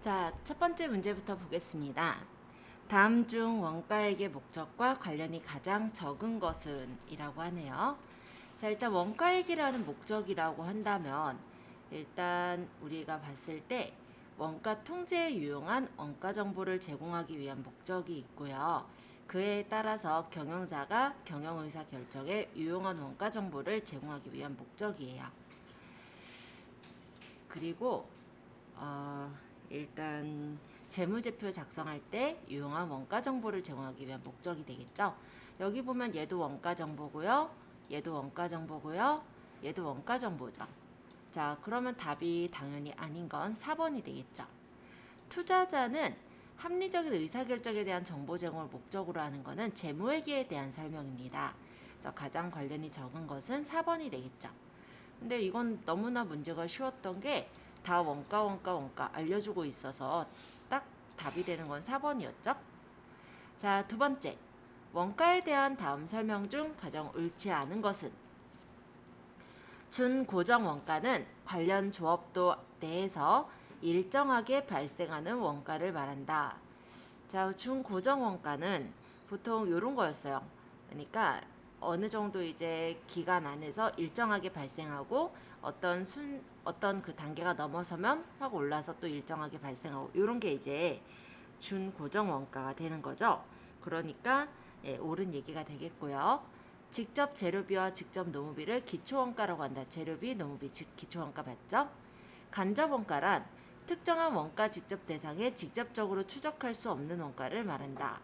자, 첫 번째 문제부터 보겠습니다. 다음 중 원가액의 목적과 관련이 가장 적은 것은? 이라고 하네요. 자, 일단 원가액이라는 목적이라고 한다면 일단 우리가 봤을 때 원가 통제에 유용한 원가 정보를 제공하기 위한 목적이 있고요. 그에 따라서 경영자가 경영의사 결정에 유용한 원가 정보를 제공하기 위한 목적이에요. 그리고 일단 재무제표 작성할 때 유용한 원가 정보를 제공하기 위한 목적이 되겠죠. 여기 보면 얘도 원가 정보고요. 얘도 원가 정보고요. 얘도 원가 정보죠. 자, 그러면 답이 당연히 아닌 건 4번이 되겠죠. 투자자는 합리적인 의사결정에 대한 정보 제공을 목적으로 하는 것은 재무회계에 대한 설명입니다. 그래서 가장 관련이 적은 것은 4번이 되겠죠. 근데 이건 너무나 문제가 쉬웠던 게 다 원가 알려주고 있어서 딱 답이 되는 건 4번이었죠. 자, 두 번째. 원가에 대한 다음 설명 중 가장 옳지 않은 것은? 준고정 원가는 관련 조업도 내에서 일정하게 발생하는 원가를 말한다. 자, 준고정 원가는 보통 이런 거였어요. 그러니까 어느 정도 이제 기간 안에서 일정하게 발생하고 어떤 그 단계가 넘어서면 확 올라서 또 일정하게 발생하고 이런 게 이제 준고정 원가가 되는 거죠. 그러니까 옳은 얘기가 되겠고요. 직접 재료비와 직접 노무비를 기초원가라고 한다. 재료비, 노무비, 즉 기초원가 맞죠? 간접원가란 특정한 원가 직접 대상에 직접적으로 추적할 수 없는 원가를 말한다.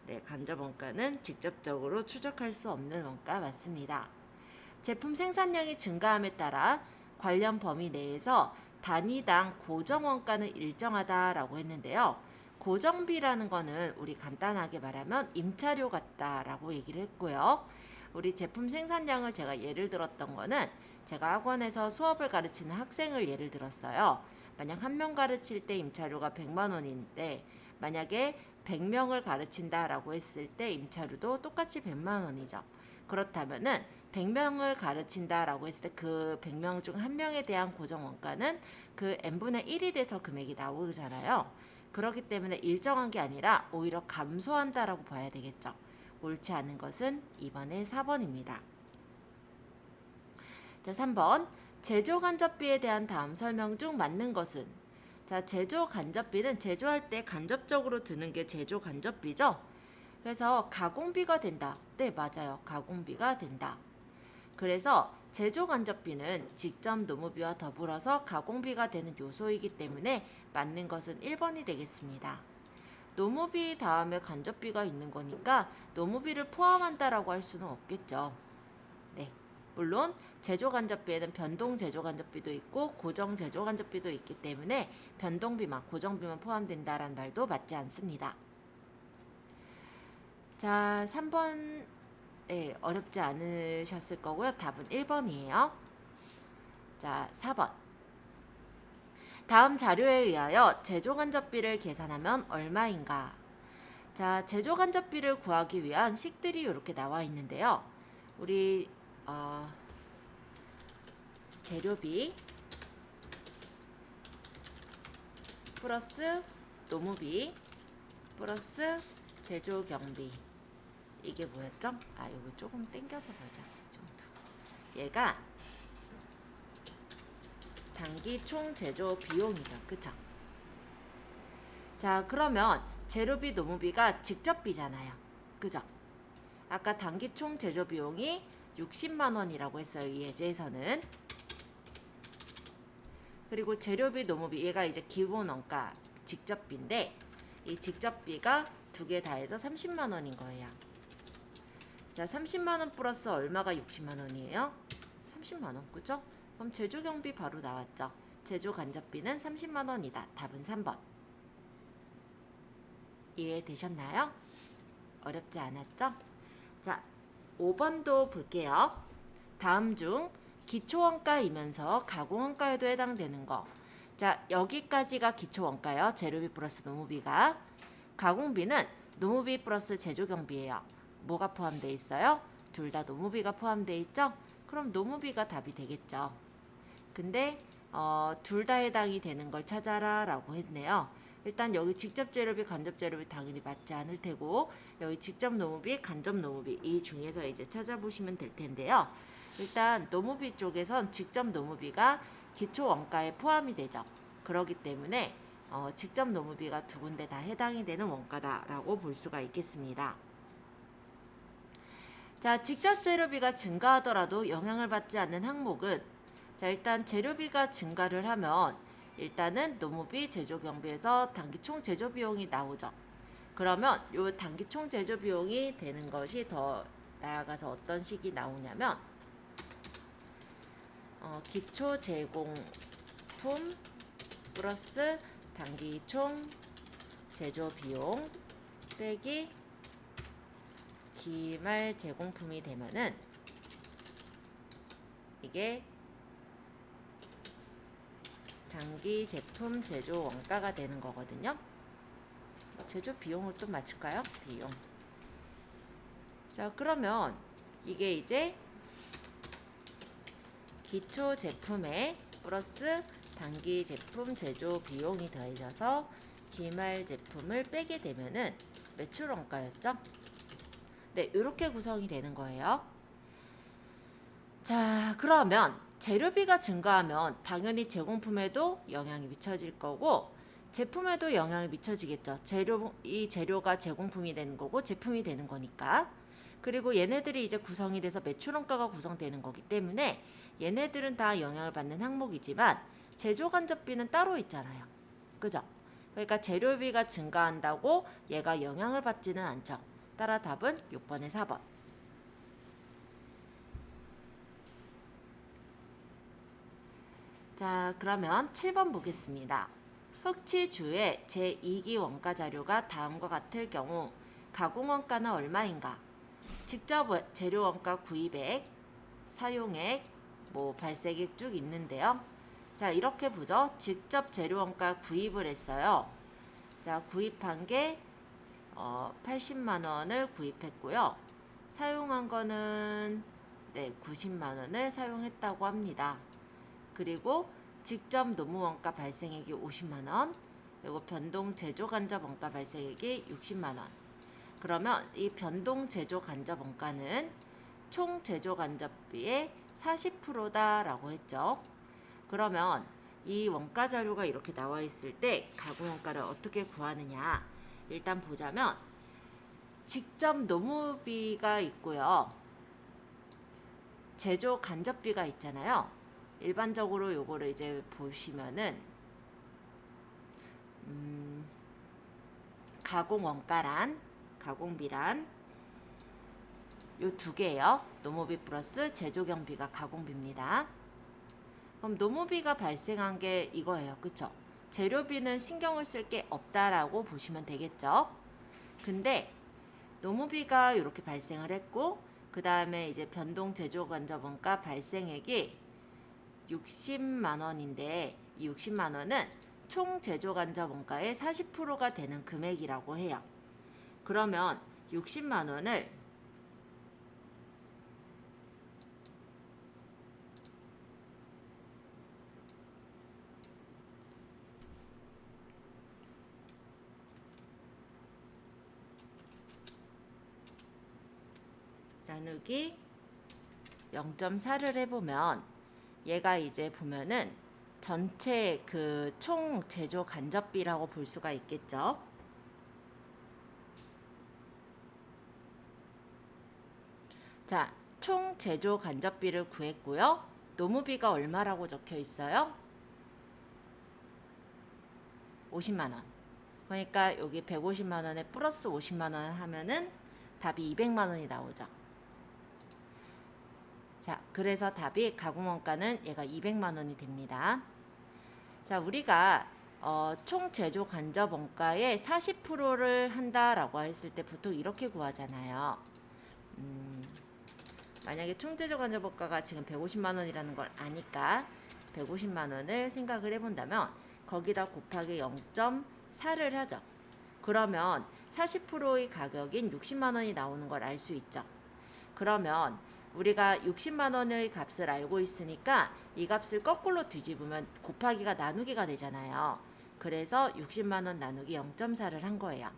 네, 간접원가는 직접적으로 추적할 수 없는 원가 맞습니다. 제품 생산량이 증가함에 따라 관련 범위 내에서 단위당 고정원가는 일정하다라고 했는데요. 고정비라는 거는 우리 간단하게 말하면 임차료 같다라고 얘기를 했고요. 우리 제품 생산량을 제가 예를 들었던 거는 제가 학원에서 수업을 가르치는 학생을 예를 들었어요. 만약 한 명 가르칠 때 임차료가 100만 원인데 만약에 100명을 가르친다라고 했을 때 임차료도 똑같이 100만 원이죠. 그렇다면은 100명을 가르친다라고 했을 때 그 100명 중 한 명에 대한 고정 원가는 그 n분의 1이 돼서 금액이 나오잖아요. 그렇기 때문에 일정한 게 아니라 오히려 감소한다라고 봐야 되겠죠. 옳지 않은 것은 2번의 4번입니다. 자, 3번. 제조 간접비에 대한 다음 설명 중 맞는 것은? 자, 제조 간접비는 제조할 때 간접적으로 드는 게 제조 간접비죠. 그래서 가공비가 된다. 네, 맞아요. 가공비가 된다. 그래서 제조 간접비는 직접 노무비와 더불어서 가공비가 되는 요소이기 때문에 맞는 것은 1번이 되겠습니다. 노무비 다음에 간접비가 있는 거니까 노무비를 포함한다라고 할 수는 없겠죠. 네. 물론 제조 간접비에는 변동 제조 간접비도 있고 고정 제조 간접비도 있기 때문에 변동비만 고정비만 포함된다라는 말도 맞지 않습니다. 자, 3번 어렵지 않으셨을 거고요. 답은 1번이에요. 자, 4번. 다음 자료에 의하여 제조 간접비를 계산하면 얼마인가? 자, 제조 간접비를 구하기 위한 식들이 이렇게 나와 있는데요. 우리 재료비 플러스 노무비 플러스 제조 경비, 이게 뭐였죠? 이거 조금 땡겨서 보자. 이 정도. 얘가 단기 총 제조 비용이죠. 그쵸? 자, 그러면 재료비, 노무비가 직접비잖아요. 그죠? 아까 단기 총 제조 비용이 60만 원이라고 했어요. 이 예제에서는. 그리고 재료비, 노무비, 얘가 이제 기본 원가 직접비인데 이 직접비가 두 개 다 해서 30만 원인 거예요. 자, 30만 원 플러스 얼마가 60만 원이에요? 30만 원, 그죠? 그럼 제조 경비 바로 나왔죠. 제조 간접비는 30만 원이다. 답은 3번. 이해되셨나요? 어렵지 않았죠? 자, 5번도 볼게요. 다음 중 기초원가이면서 가공원가에도 해당되는 거. 자, 여기까지가 기초원가요. 재료비 플러스 노무비가. 가공비는 노무비 플러스 제조경비예요. 뭐가 포함되어 있어요? 둘 다 노무비가 포함되어 있죠? 그럼 노무비가 답이 되겠죠. 근데 둘 다 해당이 되는 걸 찾아라 라고 했네요. 일단 여기 직접 재료비, 간접 재료비 당연히 맞지 않을 테고 여기 직접 노무비, 간접 노무비 이 중에서 이제 찾아보시면 될 텐데요. 일단 노무비 쪽에선 직접 노무비가 기초 원가에 포함이 되죠. 그렇기 때문에 직접 노무비가 두 군데 다 해당이 되는 원가다라고 볼 수가 있겠습니다. 자, 직접 재료비가 증가하더라도 영향을 받지 않는 항목은 자, 일단 재료비가 증가를 하면 일단은 노무비, 제조 경비에서 단기 총 제조 비용이 나오죠. 그러면 요 단기 총 제조 비용이 되는 것이 더 나아가서 어떤 식이 나오냐면 기초 제공품 플러스 단기 총 제조 비용 빼기 기말 제공품이 되면은 이게 단기 제품 제조 원가가 되는 거거든요. 제조 비용을 또 맞출까요? 비용. 자, 그러면 이게 이제 기초 제품에 플러스 단기 제품 제조 비용이 더해져서 기말 제품을 빼게 되면은 매출 원가였죠? 네, 이렇게 구성이 되는 거예요. 자, 그러면 재료비가 증가하면 당연히 제공품에도 영향이 미쳐질 거고 제품에도 영향이 미쳐지겠죠. 이 재료가 제공품이 되는 거고 제품이 되는 거니까. 그리고 얘네들이 이제 구성이 돼서 매출원가가 구성되는 거기 때문에 얘네들은 다 영향을 받는 항목이지만 제조간접비는 따로 있잖아요. 그죠? 그러니까 재료비가 증가한다고 얘가 영향을 받지는 않죠. 따라 답은 6번에 4번. 자, 그러면 7번 보겠습니다. 흑치주의 제2기 원가 자료가 다음과 같을 경우 가공원가는 얼마인가? 직접 재료원가 구입액, 사용액, 발생액 쭉 있는데요. 자, 이렇게 보죠. 직접 재료원가 구입을 했어요. 자, 구입한 게 80만 원을 구입했고요. 사용한 거는 90만 원을 사용했다고 합니다. 그리고 직접 노무원가 발생액이 50만 원, 그리고 변동 제조 간접 원가 발생액이 60만 원. 그러면 이 변동 제조 간접 원가는 총 제조 간접비의 40%다라고 했죠. 그러면 이 원가 자료가 이렇게 나와 있을 때 가공 원가를 어떻게 구하느냐? 일단 보자면 직접 노무비가 있고요. 제조 간접비가 있잖아요. 일반적으로 요거를 이제 보시면은 가공 원가란 가공비란 요 두 개예요. 노무비 플러스 제조 경비가 가공비입니다. 그럼 노무비가 발생한 게 이거예요. 그쵸? 재료비는 신경을 쓸 게 없다라고 보시면 되겠죠. 근데 노무비가 이렇게 발생을 했고 그 다음에 이제 변동 제조 간접 원가 발생액이 60만 원인데 이 60만 원은 총 제조 간접 원가의 40%가 되는 금액이라고 해요. 그러면 60만 원을 나누기 0.4를 해보면 얘가 이제 보면은 전체 그 총 제조 간접비라고 볼 수가 있겠죠. 자, 총 제조 간접비를 구했고요. 노무비가 얼마라고 적혀 있어요? 50만 원. 그러니까 여기 150만 원에 플러스 50만 원 하면은 답이 200만 원이 나오죠. 자, 그래서 답이 가공원가는 얘가 200만 원이 됩니다. 자, 우리가 총 제조 간접 원가의 40%를 한다라고 했을 때 보통 이렇게 구하잖아요. 만약에 총 제조 간접 원가가 지금 150만 원이라는 걸 아니까 150만 원을 생각을 해본다면 거기다 곱하기 0.4를 하죠. 그러면 40%의 가격인 60만 원이 나오는 걸 알 수 있죠. 그러면 우리가 60만 원의 값을 알고 있으니까 이 값을 거꾸로 뒤집으면 곱하기가 나누기가 되잖아요. 그래서 60만원 나누기 0.4를 한 거예요.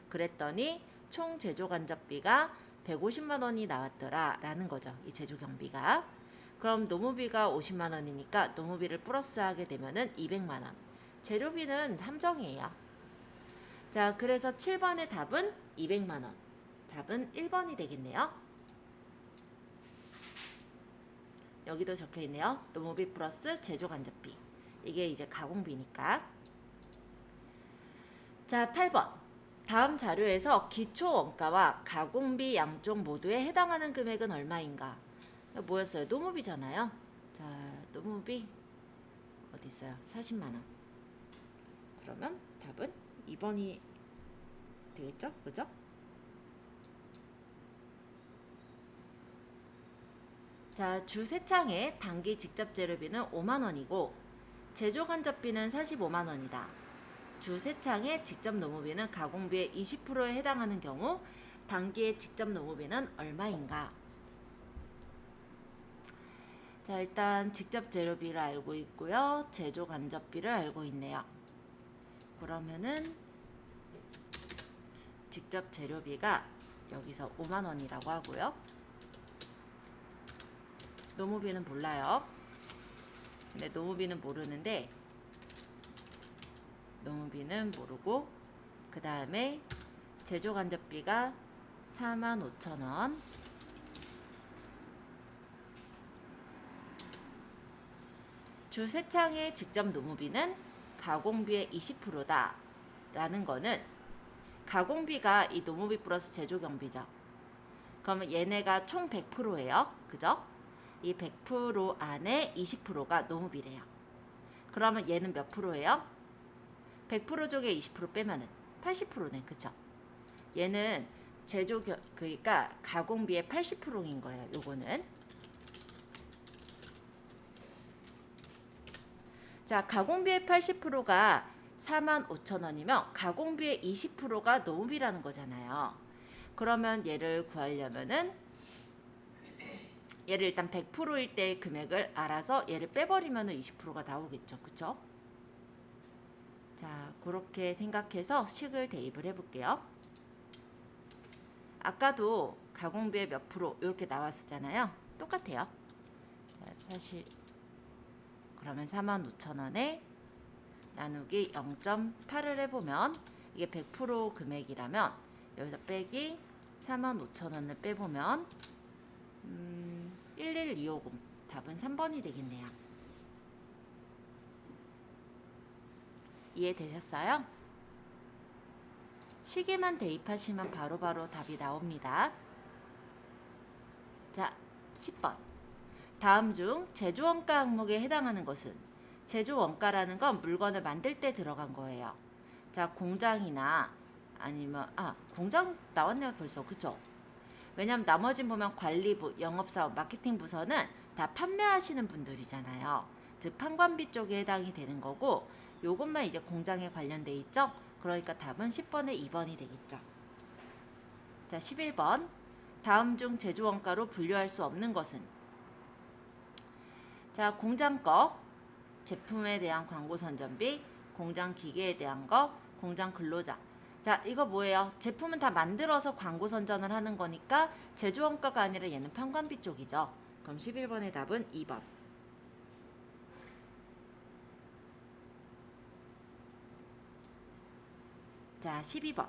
그랬더니 총 제조 간접비가 150만원이 나왔더라 라는 거죠. 이 제조 경비가. 그럼 노무비가 50만원이니까 노무비를 플러스하게 되면은 200만원. 재료비는 함정이에요. 자, 그래서 7번의 답은 200만원. 답은 1번이 되겠네요. 여기도 적혀 있네요. 노무비 플러스 제조 간접비. 이게 이제 가공비니까. 자, 8번. 다음 자료에서 기초 원가와 가공비 양쪽 모두에 해당하는 금액은 얼마인가? 뭐였어요? 노무비잖아요. 자, 노무비 어디 있어요? 40만원. 그러면 답은 2번이 되겠죠? 그죠? 자, 주 3창의 단기 직접 재료비는 5만원이고 제조 간접비는 45만원이다. 주 3창의 직접 노무비는 가공비의 20%에 해당하는 경우 단기의 직접 노무비는 얼마인가? 자, 일단 직접 재료비를 알고 있고요. 제조 간접비를 알고 있네요. 그러면은 직접 재료비가 여기서 5만원이라고 하고요. 노무비는 몰라요. 근데 노무비는 모르는데 노무비는 모르고 그 다음에 제조 간접비가 45,000원. 주 3창의 직접 노무비는 가공비의 20%다 라는 거는 가공비가 이 노무비 플러스 제조 경비죠. 그러면 얘네가 총 100%예요. 그죠? 이 100% 안에 20%가 노무비래요. 그러면 얘는 몇 프로예요? 100% 중에 20% 빼면은 80%네. 그쵸? 얘는 그러니까 가공비의 80%인 거예요. 요거는. 자, 가공비의 80%가 45,000원이면 가공비의 20%가 노무비라는 거잖아요. 그러면 얘를 구하려면은 얘를 일단 100%일 때의 금액을 알아서 얘를 빼버리면 20%가 나오겠죠. 그쵸? 자, 그렇게 생각해서 식을 대입을 해볼게요. 아까도 가공비의 몇 프로 이렇게 나왔었잖아요. 똑같아요. 자, 사실 그러면 45,000원에 나누기 0.8을 해보면 이게 100% 금액이라면 여기서 빼기 45,000원을 빼보면 11250 답은 3번이 되겠네요. 이해되셨어요? 시계만 대입하시면 바로바로 답이 나옵니다. 자, 10번. 다음 중 제조원가 항목에 해당하는 것은? 제조원가라는 건 물건을 만들 때 들어간 거예요. 자, 공장이나 아니면 공장 나왔네요 벌써. 그쵸? 왜냐면 나머진 보면 관리부, 영업사원, 마케팅 부서는 다 판매하시는 분들이잖아요. 즉 판관비 쪽에 해당이 되는 거고 요것만 이제 공장에 관련돼 있죠. 그러니까 답은 10번에 2번이 되겠죠. 자, 11번. 다음 중 제조원가로 분류할 수 없는 것은? 자, 공장 거, 제품에 대한 광고 선전비, 공장 기계에 대한 거, 공장 근로자. 자, 이거 뭐예요? 제품은 다 만들어서 광고 선전을 하는 거니까 제조원가가 아니라 얘는 판관비 쪽이죠. 그럼 11번의 답은 2번. 자, 12번.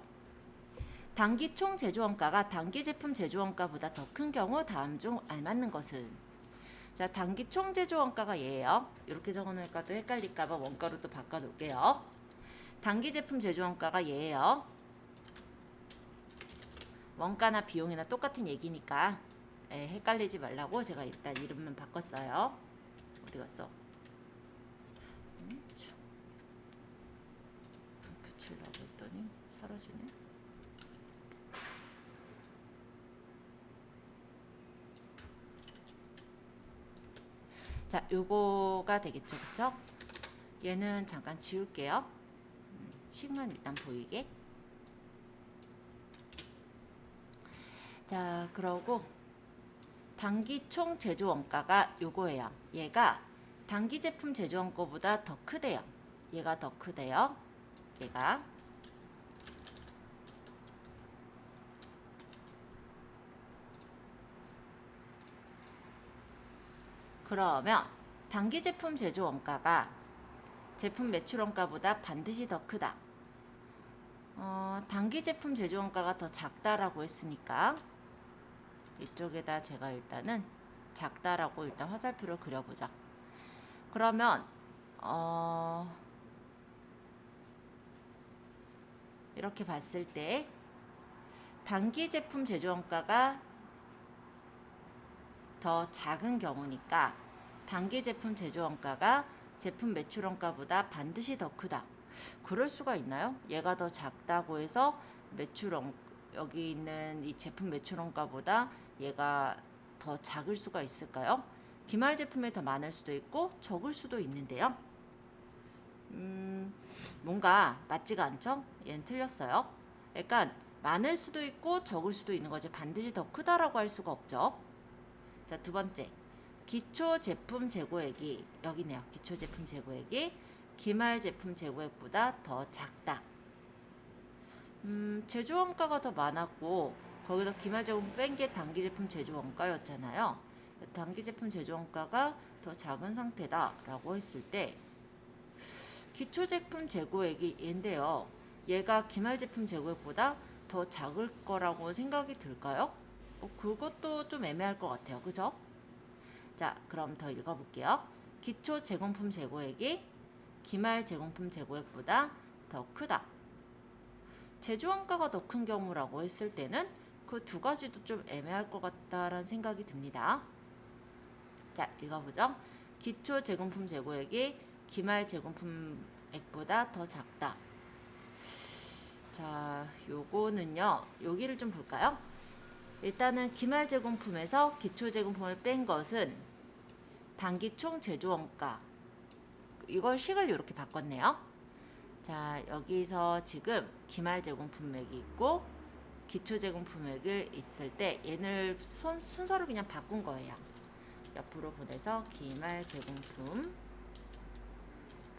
단기 총 제조원가가 단기 제품 제조원가보다 더 큰 경우 다음 중 알맞는 것은? 자, 단기 총 제조원가가 얘예요. 이렇게 적어놓을까 또 헷갈릴까봐 원가로 또 바꿔놓을게요. 단기 제품 제조원가가 얘예요. 원가나 비용이나 똑같은 얘기니까 헷갈리지 말라고 제가 일단 이름만 바꿨어요. 어디 갔어? 붙이려고 했더니 사라지네. 자, 요거가 되겠죠. 그쵸? 얘는 잠깐 지울게요. 식만 일단 보이게. 자, 그러고 단기 총 제조 원가가 요거예요. 얘가 단기 제품 제조원가보다 더 크대요. 얘가 더 크대요. 얘가. 그러면 단기 제품 제조 원가가 제품 매출 원가보다 반드시 더 크다. 단기 제품 제조 원가가 더 작다라고 했으니까 이쪽에다 제가 일단은 작다라고 일단 화살표를 그려보자. 그러면 이렇게 봤을 때 단기 제품 제조 원가가 더 작은 경우니까 단기 제품 제조 원가가 제품 매출 원가보다 반드시 더 크다. 그럴 수가 있나요? 얘가 더 작다고 해서 여기 있는 이 제품 매출 원가보다 얘가 더 작을 수가 있을까요? 기말 제품이 더 많을 수도 있고 적을 수도 있는데요. 뭔가 맞지가 않죠? 얘는 틀렸어요. 그러니까 많을 수도 있고 적을 수도 있는 거지 반드시 더 크다라고 할 수가 없죠. 자, 두 번째. 기초 제품 재고액이 여기네요. 기초 제품 재고액이 기말 제품 재고액보다 더 작다. 제조 원가가 더 많았고 거기다 기말 제품 뺀 게 단기 제품 제조 원가였잖아요. 단기 제품 제조 원가가 더 작은 상태다라고 했을 때 기초 제품 재고액이 얘인데요. 얘가 기말 제품 재고액보다 더 작을 거라고 생각이 들까요? 그것도 좀 애매할 것 같아요. 그죠? 자, 그럼 더 읽어볼게요. 기초 제공품 재고액이 기말 제공품 재고액보다 더 크다. 제조원가가 더 큰 경우라고 했을 때는 그 두 가지도 좀 애매할 것 같다라는 생각이 듭니다. 자, 읽어보죠. 기초 제공품 재고액이 기말 제공품액보다 더 작다. 자, 요거는요. 여기를 좀 볼까요? 일단은 기말 제공품에서 기초 제공품을 뺀 것은 단기 총 제조원가. 이걸 식을 이렇게 바꿨네요. 자, 여기서 지금 기말 제공품액이 있고 기초 제공품액을 있을 때 얘를 순서를 그냥 바꾼 거예요. 옆으로 보내서 기말 제공품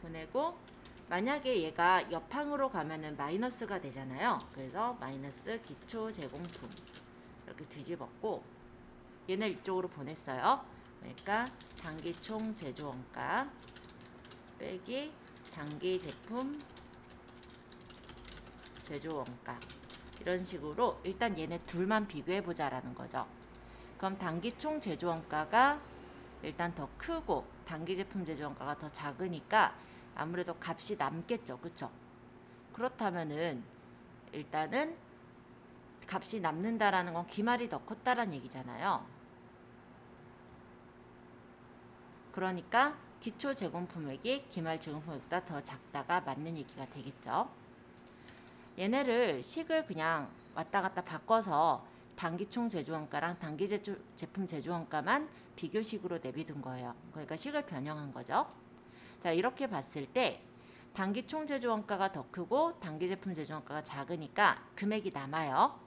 보내고 만약에 얘가 옆항으로 가면은 마이너스가 되잖아요. 그래서 마이너스 기초 제공품 이렇게 뒤집었고 얘는 이쪽으로 보냈어요. 그러니까 단기 총 제조원가 빼기 단기 제품 제조원가 이런 식으로 일단 얘네 둘만 비교해보자라는 거죠. 그럼 단기 총 제조원가가 일단 더 크고 단기 제품 제조원가가 더 작으니까 아무래도 값이 남겠죠. 그쵸? 그렇다면은 일단은 값이 남는다라는 건 기말이 더 컸다라는 얘기잖아요. 그러니까 기초 제공품액이 기말 제공품액보다 더 작다가 맞는 얘기가 되겠죠. 얘네를 식을 그냥 왔다 갔다 바꿔서 단기 총 제조원가랑 단기 제품 제조원가만 비교식으로 내비둔 거예요. 그러니까 식을 변형한 거죠. 자, 이렇게 봤을 때 단기 총 제조원가가 더 크고 단기 제품 제조원가가 작으니까 금액이 남아요.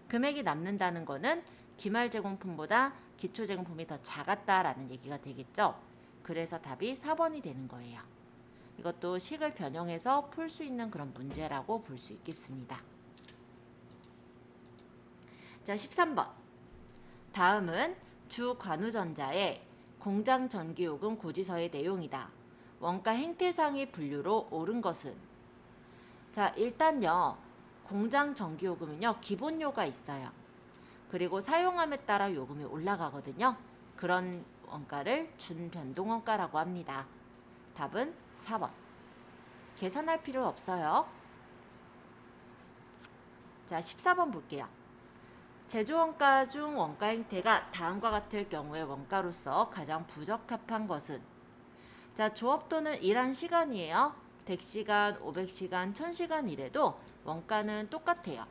금액이 남는다는 거는 기말 제공품보다 기초 제공품이 더 작았다라는 얘기가 되겠죠. 그래서 답이 4번이 되는 거예요. 이것도 식을 변형해서 풀 수 있는 그런 문제라고 볼 수 있겠습니다. 자, 13번. 다음은 주 관우전자의 공장 전기요금 고지서의 내용이다. 원가 행태상의 분류로 옳은 것은? 자, 일단요. 공장 전기요금은요. 기본료가 있어요. 그리고 사용함에 따라 요금이 올라가거든요. 그런 원가를 준변동원가라고 합니다. 답은 4번. 계산할 필요 없어요. 자, 14번 볼게요. 제조원가 중 원가 행태가 다음과 같을 경우에 원가로서 가장 부적합한 것은? 자, 조업 또는 일한 시간이에요. 100시간, 500시간, 1000시간 이래도 원가는 똑같아요.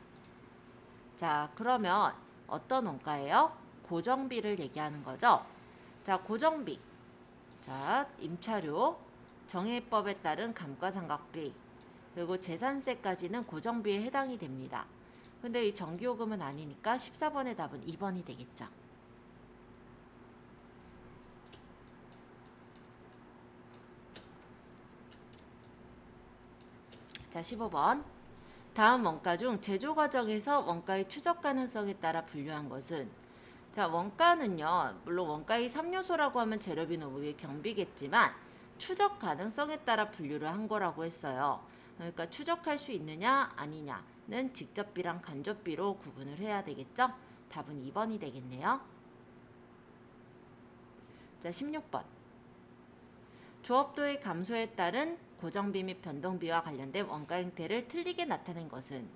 자, 그러면 어떤 원가예요? 고정비를 얘기하는 거죠. 자, 고정비. 자, 임차료, 정해법에 따른 감가상각비, 그리고 재산세까지는 고정비에 해당이 됩니다. 근데 이 전기요금은 아니니까 14번의 답은 2번이 되겠죠. 자, 15번. 다음 원가 중 제조 과정에서 원가의 추적 가능성에 따라 분류한 것은. 자, 원가는요, 물론 원가의 3요소라고 하면 재료비, 노무비, 경비겠지만 추적 가능성에 따라 분류를 한 거라고 했어요. 그러니까 추적할 수 있느냐 아니냐는 직접비랑 간접비로 구분을 해야 되겠죠? 답은 2번이 되겠네요. 자, 16번. 조업도의 감소에 따른 고정비 및 변동비와 관련된 원가 행태를 틀리게 나타낸 것은.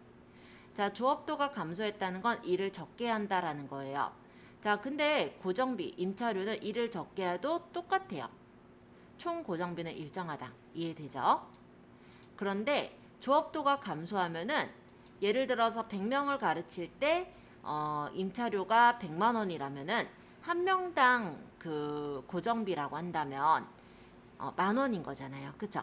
자, 조업도가 감소했다는 건 일을 적게 한다라는 거예요. 자, 근데 고정비, 임차료는 일을 적게 해도 똑같아요. 총 고정비는 일정하다. 이해되죠? 그런데 조업도가 감소하면은 예를 들어서 100명을 가르칠 때 임차료가 100만 원이라면은 한 명당 그 고정비라고 한다면 10,000원인 거잖아요. 그죠?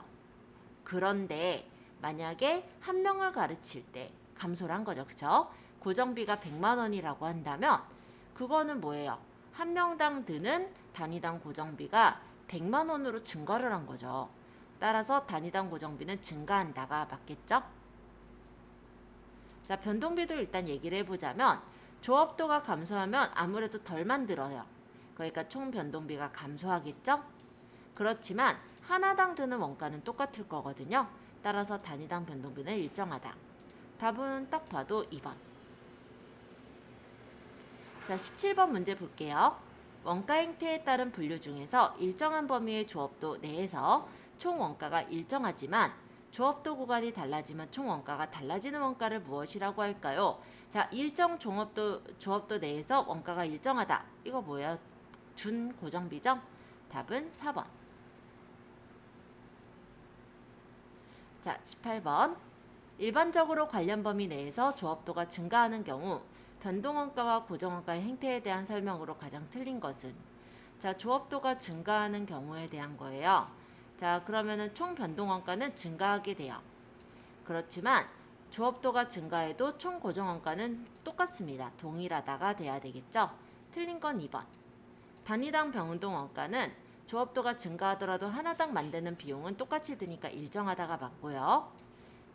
그런데 만약에 한 명을 가르칠 때 감소를 한 거죠. 그죠? 고정비가 100만 원이라고 한다면 그거는 뭐예요? 한 명당 드는 단위당 고정비가 100만 원으로 증가를 한 거죠. 따라서 단위당 고정비는 증가한다가 맞겠죠? 자, 변동비도 일단 얘기를 해보자면 조업도가 감소하면 아무래도 덜 만들어요. 그러니까 총 변동비가 감소하겠죠? 그렇지만 하나당 드는 원가는 똑같을 거거든요. 따라서 단위당 변동비는 일정하다. 답은 딱 봐도 2번. 자, 17번 문제 볼게요. 원가 행태에 따른 분류 중에서 일정한 범위의 조업도 내에서 총 원가가 일정하지만 조업도 구간이 달라지면 총 원가가 달라지는 원가를 무엇이라고 할까요? 자, 일정 조업도 내에서 원가가 일정하다. 이거 뭐예요? 준 고정비죠? 답은 4번. 자, 18번. 일반적으로 관련 범위 내에서 조업도가 증가하는 경우 변동원가와 고정원가의 행태에 대한 설명으로 가장 틀린 것은. 자, 조업도가 증가하는 경우에 대한 거예요. 자, 그러면은 총 변동원가는 증가하게 돼요. 그렇지만 조업도가 증가해도 총 고정원가는 똑같습니다. 동일하다가 돼야 되겠죠? 틀린 건 2번. 단위당 변동원가는 조업도가 증가하더라도 하나당 만드는 비용은 똑같이 드니까 일정하다가 맞고요.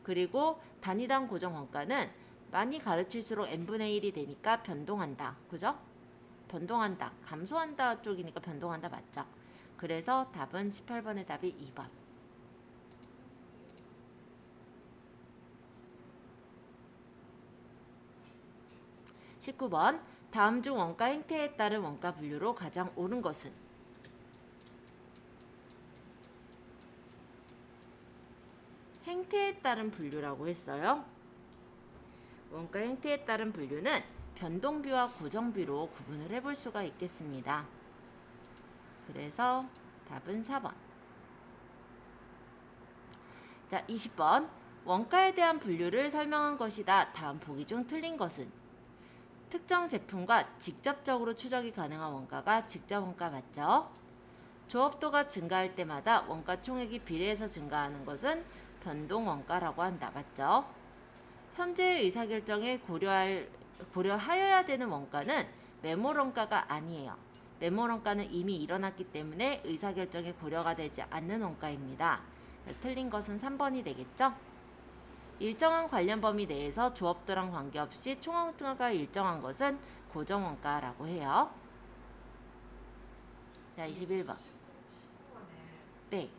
그리고 단위당 고정원가는 많이 가르칠수록 n분의 1이 되니까 변동한다. 그죠? 변동한다. 감소한다 쪽이니까 변동한다 맞죠? 그래서 답은 18번의 답이 2번. 19번. 다음 중 원가 행태에 따른 원가 분류로 가장 옳은 것은. 행태에 따른 분류라고 했어요. 원가 행태에 따른 분류는 변동비와 고정비로 구분을 해볼 수가 있겠습니다. 그래서 답은 4번. 자, 20번. 원가에 대한 분류를 설명한 것이다. 다음 보기 중 틀린 것은. 특정 제품과 직접적으로 추적이 가능한 원가가 직접원가 맞죠? 조업도가 증가할 때마다 원가 총액이 비례해서 증가하는 것은 변동원가라고 한다. 맞죠? 현재의 의사결정에 고려하여야 되는 원가는 매몰원가가 아니에요. 매몰원가는 이미 일어났기 때문에 의사결정에 고려가 되지 않는 원가입니다. 틀린 것은 3번이 되겠죠? 일정한 관련 범위 내에서 조업도랑 관계없이 총원가가 일정한 것은 고정원가라고 해요. 자, 21번. 네.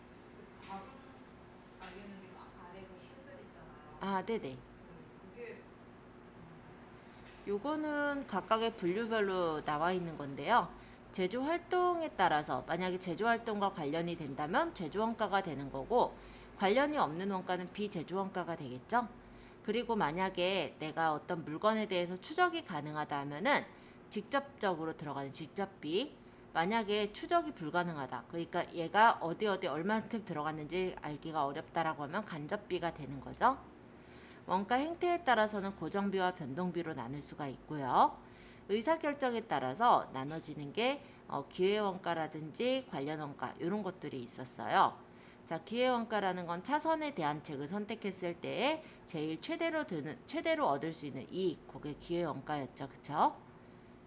아, 네네. 요거는 각각의 분류별로 나와 있는 건데요. 제조 활동에 따라서 만약에 제조 활동과 관련이 된다면 제조 원가가 되는 거고, 관련이 없는 원가는 비제조 원가가 되겠죠. 그리고 만약에 내가 어떤 물건에 대해서 추적이 가능하다 하면은 직접적으로 들어가는 직접비, 만약에 추적이 불가능하다, 그러니까 얘가 어디 얼만큼 들어갔는지 알기가 어렵다라고 하면 간접비가 되는 거죠. 원가 행태에 따라서는 고정비와 변동비로 나눌 수가 있고요. 의사결정에 따라서 나눠지는 게 기회원가라든지 관련원가 이런 것들이 있었어요. 자, 기회원가라는 건 차선의 대안책을 선택했을 때에 제일 최대로 얻을 수 있는 이익, 그게 기회원가였죠. 그쵸?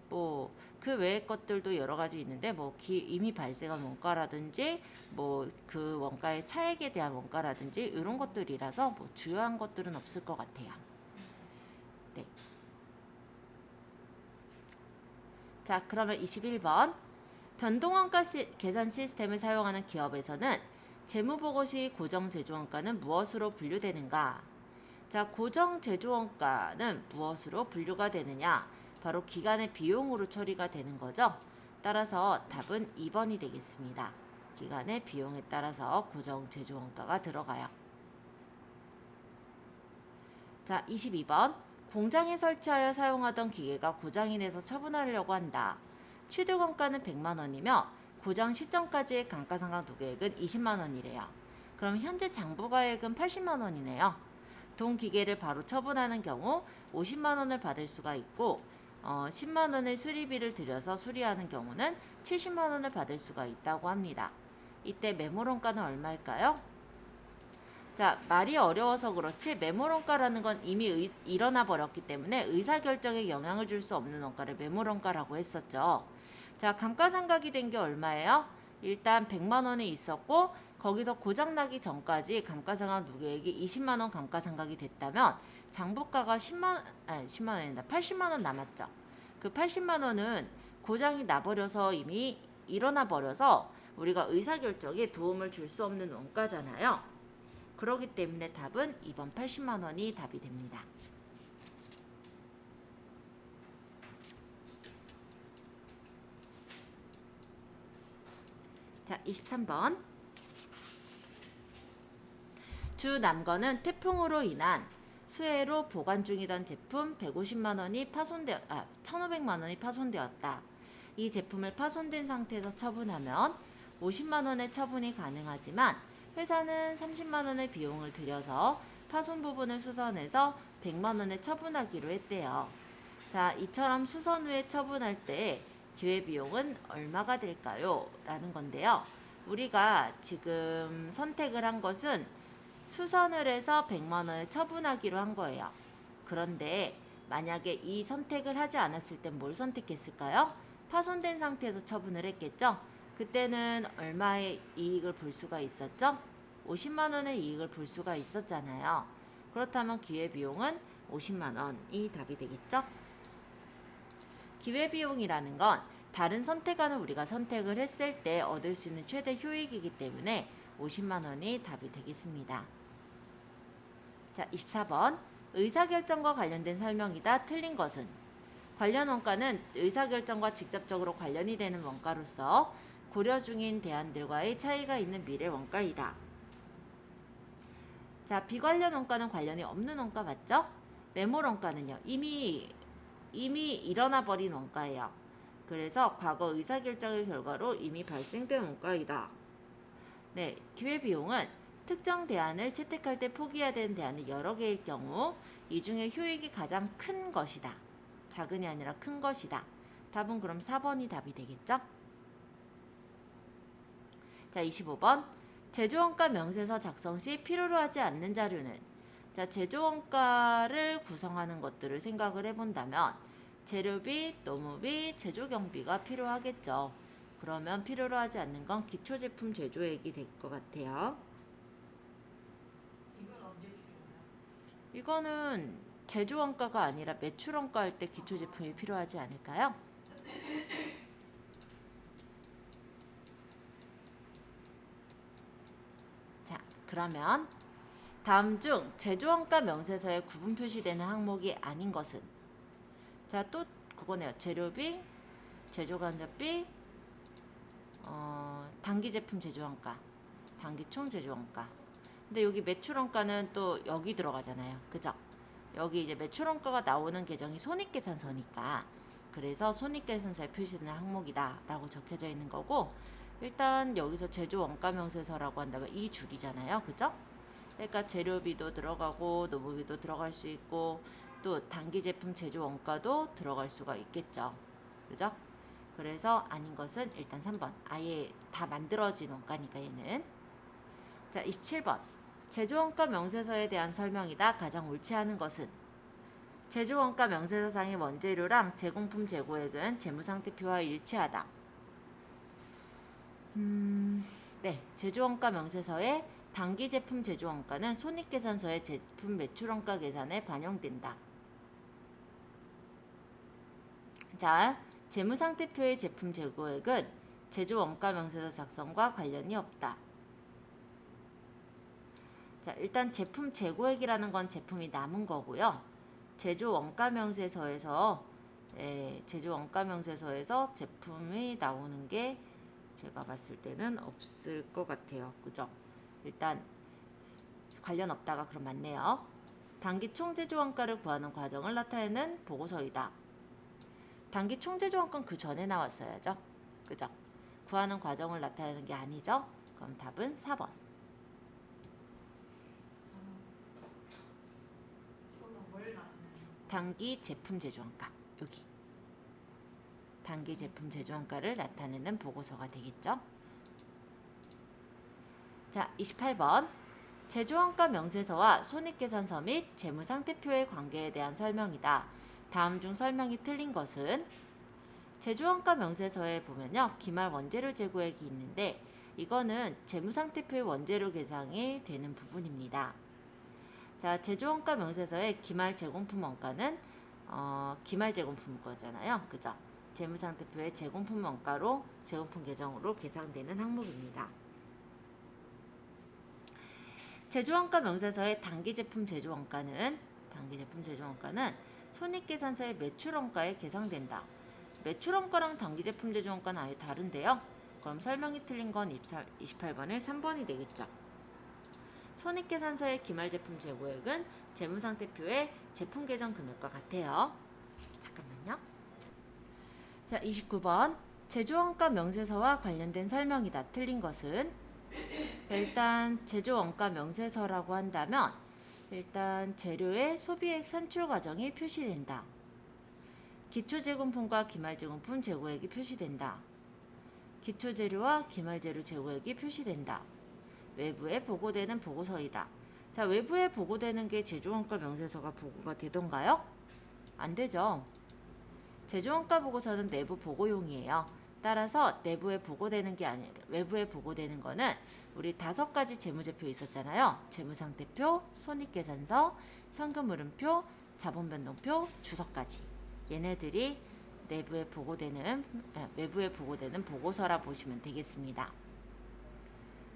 뭐 그 외의 것들도 여러 가지 있는데 뭐 이미 발생한 원가라든지 뭐 그 원가의 차액에 대한 원가라든지 이런 것들이라서 뭐 주요한 것들은 없을 것 같아요. 네. 자, 그러면 21번. 변동원가 계산 시스템을 사용하는 기업에서는 재무보고 시 고정 제조원가는 무엇으로 분류되는가? 자, 고정 제조원가는 무엇으로 분류가 되느냐? 바로 기간의 비용으로 처리가 되는 거죠. 따라서 답은 2번이 되겠습니다. 기간의 비용에 따라서 고정 제조원가가 들어가요. 자, 22번. 공장에 설치하여 사용하던 기계가 고장이 내서 처분하려고 한다. 취득원가는 100만 원이며 고장 시점까지의 감가상각 누계액은 20만 원이래요. 그럼 현재 장부가액은 80만 원이네요. 동 기계를 바로 처분하는 경우 50만 원을 받을 수가 있고 10만 원의 수리비를 들여서 수리하는 경우는 70만 원을 받을 수가 있다고 합니다. 이때 매몰원가는 얼마일까요? 자, 말이 어려워서 그렇지 매몰원가라는 건 이미 일어나 버렸기 때문에 의사결정에 영향을 줄 수 없는 원가를 매몰원가라고 했었죠. 자, 감가상각이 된 게 얼마예요? 일단 100만 원이 있었고 거기서 고장나기 전까지 감가상각 누계액이 20만 원 감가상각이 됐다면 장부가가 10만 원이다. 80만 원 남았죠. 그 80만 원은 고장이 나버려서 이미 일어나 버려서 우리가 의사결정에 도움을 줄 수 없는 원가잖아요. 그렇기 때문에 답은 2번 80만 원이 답이 됩니다. 자, 23번. 주 남건은 태풍으로 인한 수해로 보관 중이던 제품 150만 원이 1,500만 원이 파손되었다. 이 제품을 파손된 상태에서 처분하면 50만 원의 처분이 가능하지만 회사는 30만 원의 비용을 들여서 파손 부분을 수선해서 100만 원에 처분하기로 했대요. 자, 이처럼 수선 후에 처분할 때 기회비용은 얼마가 될까요? 라는 건데요. 우리가 지금 선택을 한 것은 수선을 해서 100만 원을 처분하기로 한 거예요. 그런데 만약에 이 선택을 하지 않았을 땐 뭘 선택했을까요? 파손된 상태에서 처분을 했겠죠? 그때는 얼마의 이익을 볼 수가 있었죠? 50만 원의 이익을 볼 수가 있었잖아요. 그렇다면 기회비용은 50만 원이 답이 되겠죠? 기회비용이라는 건 다른 선택안을 우리가 선택을 했을 때 얻을 수 있는 최대 효익이기 때문에 50만 원이 답이 되겠습니다. 자, 24번. 의사결정과 관련된 설명이다. 틀린 것은? 관련 원가는 의사결정과 직접적으로 관련이 되는 원가로서 고려 중인 대안들과의 차이가 있는 미래 원가이다. 자, 비관련 원가는 관련이 없는 원가 맞죠? 매몰 원가는요. 이미 일어나 버린 원가예요. 그래서 과거 의사결정의 결과로 이미 발생된 원가이다. 네, 기회비용은 특정 대안을 채택할 때 포기해야 되는 대안이 여러 개일 경우 이 중에 효익이 가장 큰 것이다. 작은이 아니라 큰 것이다. 답은 그럼 4번이 답이 되겠죠? 자, 25번. 제조원가 명세서 작성 시 필요로 하지 않는 자료는? 자, 제조원가를 구성하는 것들을 생각을 해본다면 재료비, 노무비, 제조경비가 필요하겠죠. 그러면 필요로 하지 않는 건 기초제품 제조액이 될 것 같아요. 이건 언제 필요해요? 이거는 제조원가가 아니라 매출원가 할 때 기초제품이 필요하지 않을까요? 자, 그러면 다음 중 제조원가 명세서에 구분 표시되는 항목이 아닌 것은? 자, 또 그거네요. 재료비, 제조간접비, 단기제품 제조원가, 단기총 제조원가. 근데 여기 매출원가는 또 여기 들어가잖아요. 그죠? 여기 이제 매출원가가 나오는 계정이 손익계산서니까 그래서 손익계산서에 표시되는 항목이다 라고 적혀져 있는 거고, 일단 여기서 제조원가명세서라고 한다면 이 줄이잖아요. 그죠? 그러니까 재료비도 들어가고 노무비도 들어갈 수 있고 또 단기제품 제조원가도 들어갈 수가 있겠죠. 그죠? 그래서 아닌 것은 일단 3번. 아예 다 만들어진 원가니까 얘는. 자, 27번. 제조원가 명세서에 대한 설명이다. 가장 옳지 않은 것은? 제조원가 명세서상의 원재료랑 제공품 재고액은 재무상태표와 일치하다. 네, 제조원가 명세서의 단기 제품 제조원가는 손익계산서의 제품 매출원가 계산에 반영된다. 자, 재무상태표의 제품 재고액은 제조원가 명세서 작성과 관련이 없다. 자, 일단 제품 재고액이라는 건 제품이 남은 거고요. 제조원가 명세서에서 제품이 나오는 게 제가 봤을 때는 없을 것 같아요. 그죠? 일단 관련 없다가 그럼 맞네요. 단기 총제조원가를 구하는 과정을 나타내는 보고서이다. 단기 총제조원가는 그 전에 나왔어야죠. 그죠? 구하는 과정을 나타내는 게 아니죠. 그럼 답은 4번. 단기 제품 제조원가. 여기. 단기 제품 제조원가를 나타내는 보고서가 되겠죠. 자, 28번. 제조원가 명세서와 손익계산서 및 재무상태표의 관계에 대한 설명이다. 다음 중 설명이 틀린 것은? 제조원가 명세서에 보면요. 기말 원재료 재고액이 있는데 이거는 재무상태표의 원재료 계상이 되는 부분입니다. 자, 제조원가 명세서의 기말 제공품 원가는 기말 제공품 거잖아요. 그죠? 재무상태표의 제공품 원가로 제공품 계정으로 계상되는 항목입니다. 제조원가 명세서의 단기 제품 제조원가는 손익계산서의 매출원가에 계상된다. 매출원가랑 단기 제품 제조원가는 아예 다른데요. 그럼 설명이 틀린 건 28번의 3번이 되겠죠. 손익계산서의 기말제품 재고액은 재무상태표의 제품 계정 금액과 같아요. 잠깐만요. 자, 29번. 제조원가 명세서와 관련된 설명이다. 틀린 것은? 자, 일단 제조원가 명세서라고 한다면 일단 재료의 소비액 산출 과정이 표시된다. 기초제공품과 기말제공품 재고액이 표시된다. 기초재료와 기말재료 재고액이 표시된다. 외부에 보고되는 보고서이다. 자, 외부에 보고되는 게 제조원가 명세서가 보고가 되던가요? 안 되죠. 제조원가 보고서는 내부 보고용이에요. 따라서 내부에 보고되는 게 아니라 외부에 보고되는 거는 우리 5가지 재무제표 있었잖아요. 재무상태표, 손익계산서, 현금흐름표, 자본변동표, 주석까지. 얘네들이 외부에 보고되는 보고서라 보시면 되겠습니다.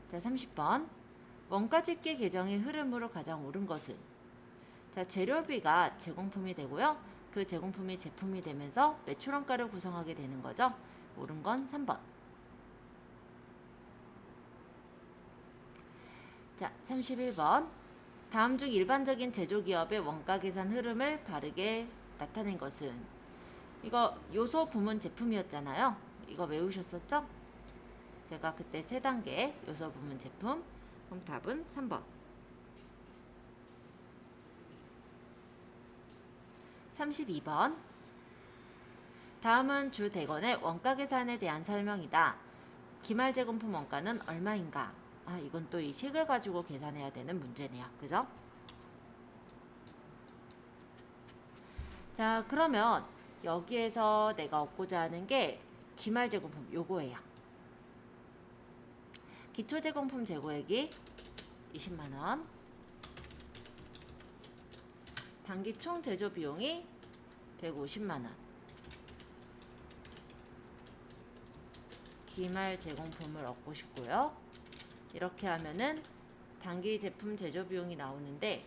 자, 30번. 원가집계 계정의 흐름으로 가장 옳은 것은? 자, 재료비가 제공품이 되고요. 그 제공품이 제품이 되면서 매출원가를 구성하게 되는 거죠. 옳은 건 3번. 자, 31번. 다음 중 일반적인 제조기업의 원가 계산 흐름을 바르게 나타낸 것은? 이거 요소 부문 제품이었잖아요. 이거 외우셨었죠? 제가 그때 3단계 요소 부문 제품. 그럼 답은 3번. 32번. 다음은 주 대건의 원가 계산에 대한 설명이다. 기말 제공품 원가는 얼마인가? 아, 이건 또 이 식을 가지고 계산해야 되는 문제네요. 그죠? 자, 그러면 여기에서 내가 얻고자 하는 게 기말 제공품 요거예요. 기초 제공품 재고액이 20만원, 단기 총 제조 비용이 150만원, 기말 제공품을 얻고 싶고요. 이렇게 하면은 단기 제품 제조 비용이 나오는데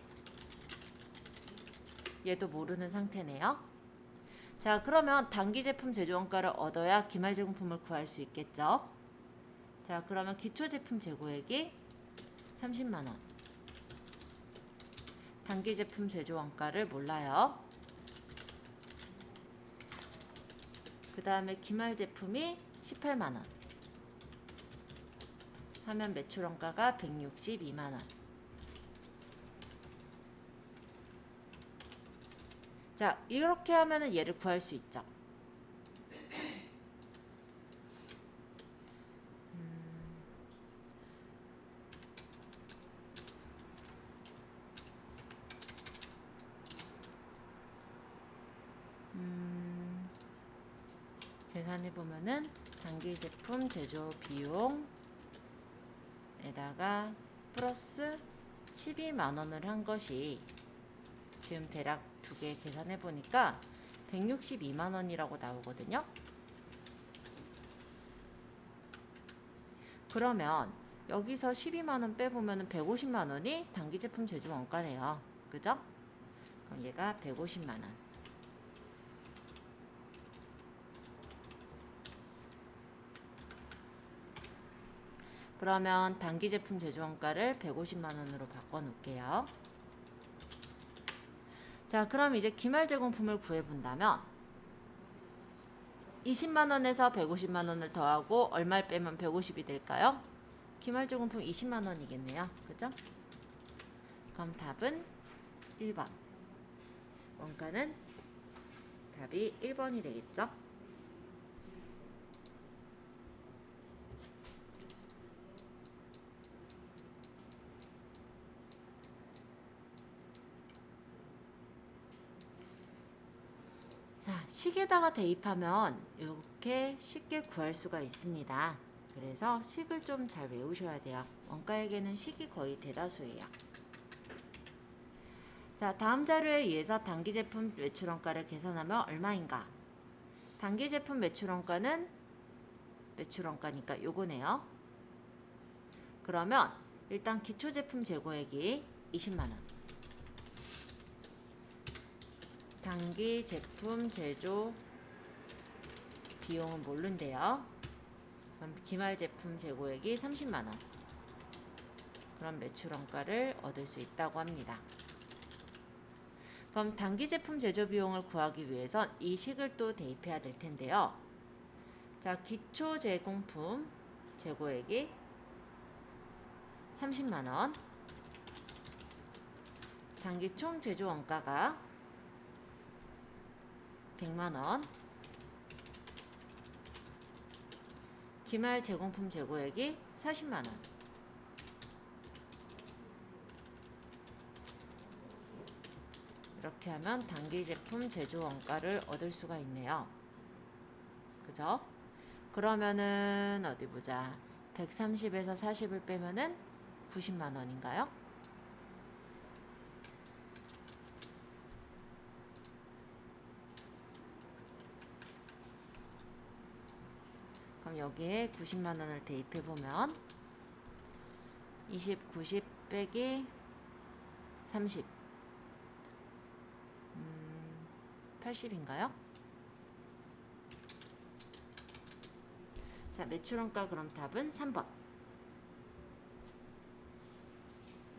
얘도 모르는 상태네요. 자, 그러면 단기 제품 제조원가를 얻어야 기말 제공품을 구할 수 있겠죠. 자, 그러면 기초 제품 재고액이 30만원. 단기 제품 제조원가를 몰라요. 그 다음에 기말 제품이 18만원. 하면 매출원가가 162만원. 자, 이렇게 하면은 얘를 구할 수 있죠. 계산해 보면은 단기 제품 제조 비용에다가 플러스 12만 원을 한 것이 지금 대략 두 개 계산해 보니까 162만 원이라고 나오거든요. 그러면 여기서 12만 원 빼보면 150만 원이 단기 제품 제조 원가네요. 그죠? 그럼 얘가 150만 원. 그러면 단기 제품 제조 원가를 150만 원으로 바꿔 놓을게요. 자, 그럼 이제 기말 제공품을 구해 본다면 20만 원에서 150만 원을 더하고 얼마를 빼면 150이 될까요? 기말 제공품 20만 원이겠네요. 그죠? 그럼 답은 1번. 원가는 답이 1번이 되겠죠? 자, 식에다가 대입하면 이렇게 쉽게 구할 수가 있습니다. 그래서 식을 좀 잘 외우셔야 돼요. 원가에게는 식이 거의 대다수예요. 자, 다음 자료에 의해서 단기 제품 매출원가를 계산하면 얼마인가? 단기 제품 매출원가는 매출원가니까 요거네요. 그러면 일단 기초 제품 재고액이 20만 원. 단기 제품 제조 비용은 모른대요. 그럼 기말 제품 재고액이 30만 원. 그럼 매출원가를 얻을 수 있다고 합니다. 그럼 단기 제품 제조 비용을 구하기 위해선 이 식을 또 대입해야 될 텐데요. 자, 기초 제공품 재고액이 30만 원. 단기 총 제조 원가가 100만 원. 기말 제공품 재고액이 40만 원. 이렇게 하면 단기 제품 제조 원가를 얻을 수가 있네요. 그죠? 그러면은 어디 보자. 130에서 40을 빼면은 90만 원인가요? 그럼 여기에 90만 원을 대입해 보면 20, 90 빼기 30 80인가요? 자, 매출원가 그럼 답은 3번.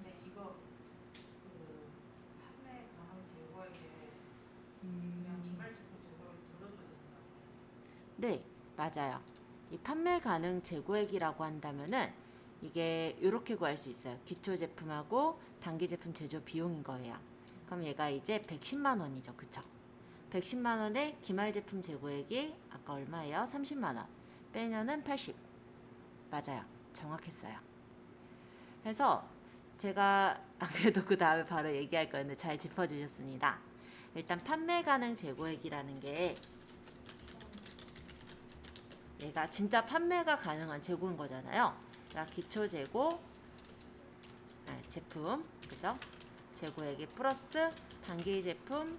네, 이거 그 판매 가능 재고액에 음, 그냥 기말 제품 재고액 들어도 된다. 네, 맞아요. 이 판매 가능 재고액이라고 한다면은 이게 이렇게 구할 수 있어요. 기초 제품하고 단기 제품 제조 비용인 거예요. 그럼 얘가 이제 110만 원이죠. 그쵸? 110만 원에 기말 제품 재고액이 아까 얼마예요? 30만 원. 빼면은 80. 맞아요. 정확했어요. 그래서 제가 안 그래도 그 다음에 바로 얘기할 거였는데 잘 짚어주셨습니다. 일단 판매 가능 재고액이라는 게 얘가 진짜 판매가 가능한 재고인 거잖아요. 그러니까 기초 재고, 제품, 그죠? 재고액이 플러스 단기 제품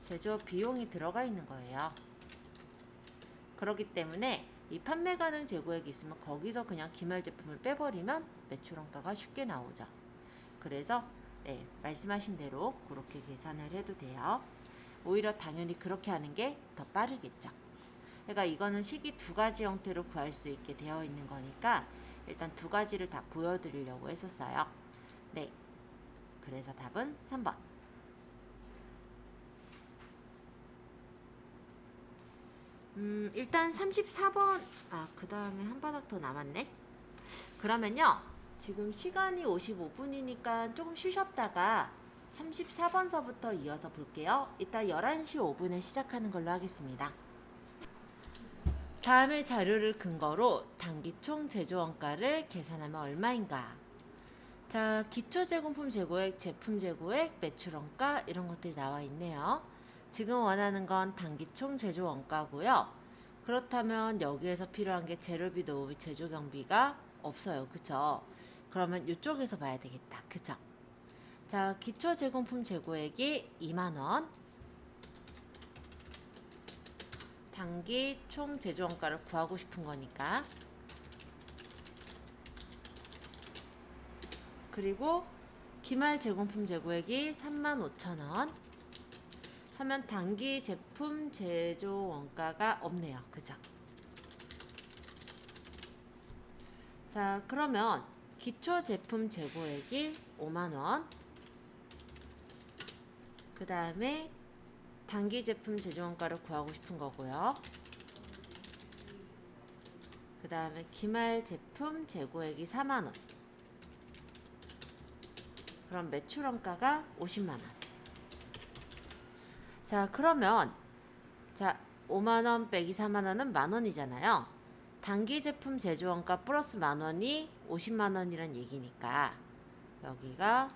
제조 비용이 들어가 있는 거예요. 그렇기 때문에 이 판매 가능 재고액이 있으면 거기서 그냥 기말 제품을 빼버리면 매출원가가 쉽게 나오죠. 그래서 네, 말씀하신 대로 그렇게 계산을 해도 돼요. 오히려 당연히 그렇게 하는 게 더 빠르겠죠. 그러니까 이거는 식이 두 가지 형태로 구할 수 있게 되어 있는 거니까 일단 두 가지를 다 보여드리려고 했었어요. 네, 그래서 답은 3번. 일단 34번, 그 다음에 한 바닥 더 남았네. 그러면요, 지금 시간이 55분이니까 조금 쉬셨다가 34번서부터 이어서 볼게요. 이따 11시 5분에 시작하는 걸로 하겠습니다. 다음의 자료를 근거로 단기 총 제조 원가를 계산하면 얼마인가? 자, 기초 제공품 재고액, 제품 재고액, 매출 원가 이런 것들이 나와 있네요. 지금 원하는 건 단기 총 제조 원가고요. 그렇다면 여기에서 필요한 게 재료비, 노후비, 제조 경비가 없어요. 그쵸? 그러면 이쪽에서 봐야 되겠다. 그쵸? 자, 기초 제공품 재고액이 2만원. 단기 총 제조 원가를 구하고 싶은 거니까. 그리고 기말 제공품 재고액이 35,000원. 하면 단기 제품 제조 원가가 없네요. 그죠? 자, 그러면 기초 제품 재고액이 5만원. 그 다음에 단기 제품 제조 원가를 구하고 싶은 거고요. 그 다음에 기말 제품 재고액이 4만원. 그럼 매출 원가가 50만원. 자, 그러면 자 5만원 빼기 4만원은 만원이잖아요. 단기 제품 제조 원가 플러스 만원이 50만원이란 얘기니까 여기가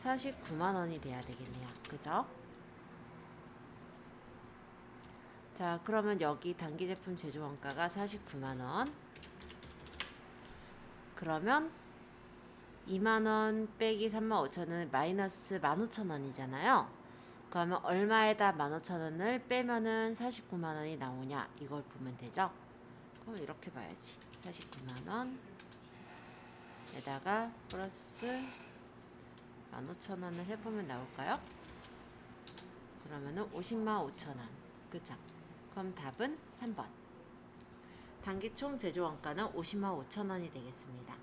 49만원이 돼야 되겠네요. 그죠? 자, 그러면 여기 단기 제품 제조 원가가 49만원. 그러면 2만원 빼기 35,000원은 마이너스 15,000원이잖아요. 그러면 얼마에다 15,000원을 빼면은 49만원이 나오냐, 이걸 보면 되죠. 그럼 이렇게 봐야지. 49만원 에다가 플러스 15,000원을 해보면 나올까요? 그러면은 50만 5천원. 그쵸? 그럼 답은 3번. 단기 총 제조 원가는 50만 5천원이 되겠습니다.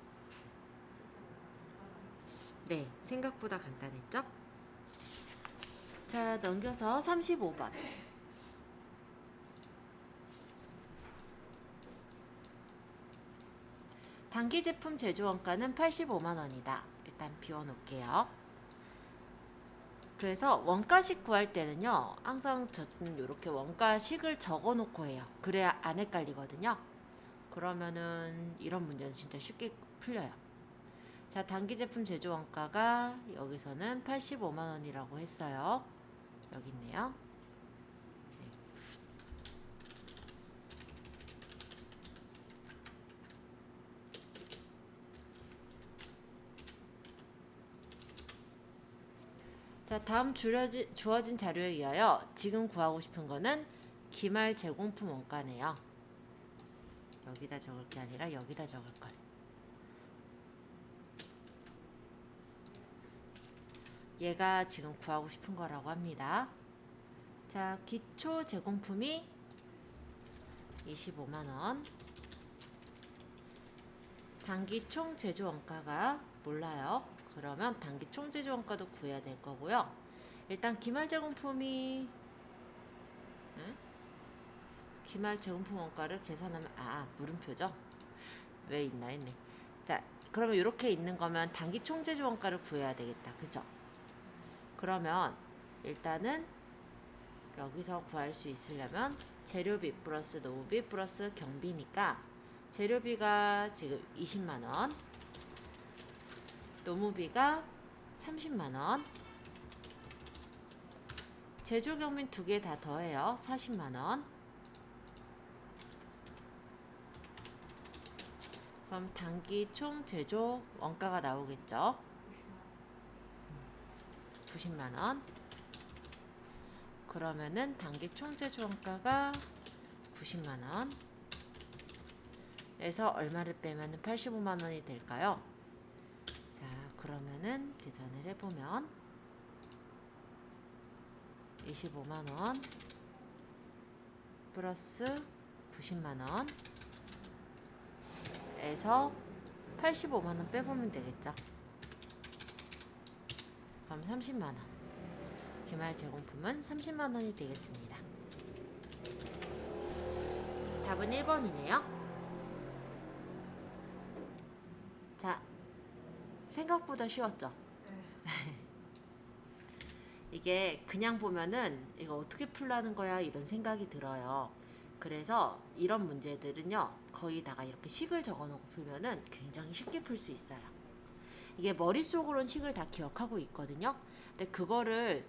네, 생각보다 간단했죠? 자, 넘겨서 35번. 단기 제품 제조 원가는 85만원이다. 일단 비워놓을게요. 그래서 원가식 구할 때는요, 항상 저는 이렇게 원가식을 적어놓고 해요. 그래야 안 헷갈리거든요. 그러면은 이런 문제는 진짜 쉽게 풀려요. 자, 단기 제품 제조 원가가 여기서는 85만원이라고 했어요. 여기 있네요. 네. 자, 다음 주어진 자료에 의하여 지금 구하고 싶은 거는 기말 제공품 원가네요. 여기다 적을 게 아니라 여기다 적을 걸. 얘가 지금 구하고 싶은 거라고 합니다. 자, 기초 제공품이 25만원. 단기 총 제조 원가가 몰라요. 그러면 단기 총 제조 원가도 구해야 될 거고요. 일단 기말 제공품이 기말 제공품 원가를 계산하면 물음표죠. 왜 있나 했네. 자, 그러면 이렇게 있는 거면 단기 총 제조 원가를 구해야 되겠다. 그죠? 그러면 일단은 여기서 구할 수 있으려면 재료비 플러스 노후비 플러스 경비니까 재료비가 지금 20만원, 노무비가 30만원, 제조 경비 두 개 다 더해요. 40만원. 그럼 단기 총 제조 원가가 나오겠죠. 90만원. 그러면은 단기 총 제조 원가가 90만원 에서 얼마를 빼면은 85만원이 될까요? 자, 그러면은 계산을 해보면 25만원 플러스 90만원 에서 85만원 빼보면 되겠죠. 그럼 30만원. 기말 제공품은 30만원이 되겠습니다. 답은 1번이네요. 자, 생각보다 쉬웠죠? 이게 그냥 보면은 이거 어떻게 풀라는 거야 이런 생각이 들어요. 그래서 이런 문제들은요, 거의 다가 이렇게 식을 적어놓고 풀면은 굉장히 쉽게 풀 수 있어요. 이게 머릿속으로는 식을 다 기억하고 있거든요. 근데 그거를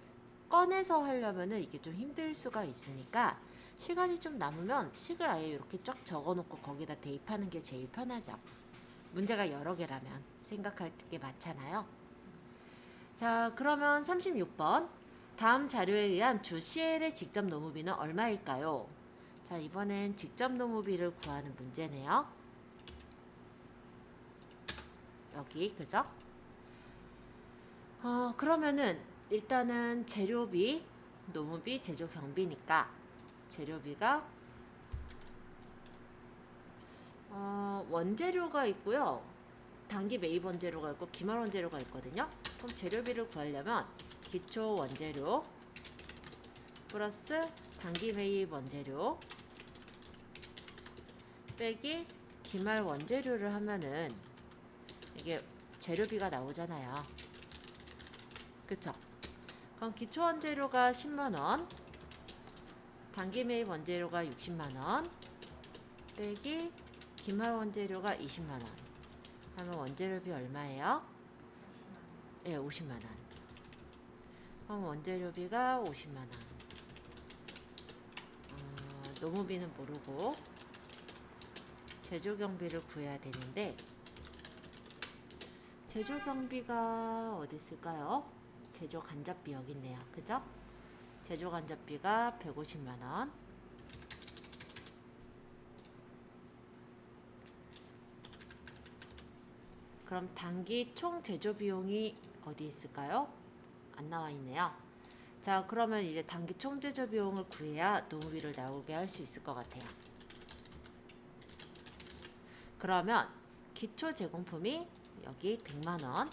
꺼내서 하려면은 이게 좀 힘들 수가 있으니까 시간이 좀 남으면 식을 아예 이렇게 쫙 적어놓고 거기다 대입하는 게 제일 편하죠. 문제가 여러 개라면 생각할 게 많잖아요. 자, 그러면 36번. 다음 자료에 의한 주 CL의 직접 노무비는 얼마일까요? 자, 이번엔 직접 노무비를 구하는 문제네요. 여기, 그죠? 그러면은 일단은 재료비, 노무비, 제조 경비니까 재료비가 원재료가 있고요. 단기 매입 원재료가 있고 기말 원재료가 있거든요. 그럼 재료비를 구하려면 기초 원재료 플러스 단기 매입 원재료 빼기 기말 원재료를 하면은 이게 재료비가 나오잖아요. 그쵸? 그럼 기초 원재료가 10만원, 단기 매입 원재료가 60만원, 빼기 기말 원재료가 20만원 하면 원재료비 얼마예요? 예, 50만원. 그럼 원재료비가 50만원. 노무비는 모르고 제조경비를 구해야 되는데 제조경비가 어디 있을까요? 제조간접비 여기 있네요. 그죠? 제조간접비가 150만원. 그럼 단기 총 제조 비용이 어디 있을까요? 안 나와 있네요. 자, 그러면 이제 단기 총 제조 비용을 구해야 노무비를 나오게 할 수 있을 것 같아요. 그러면 기초 제공품이 여기 100만원,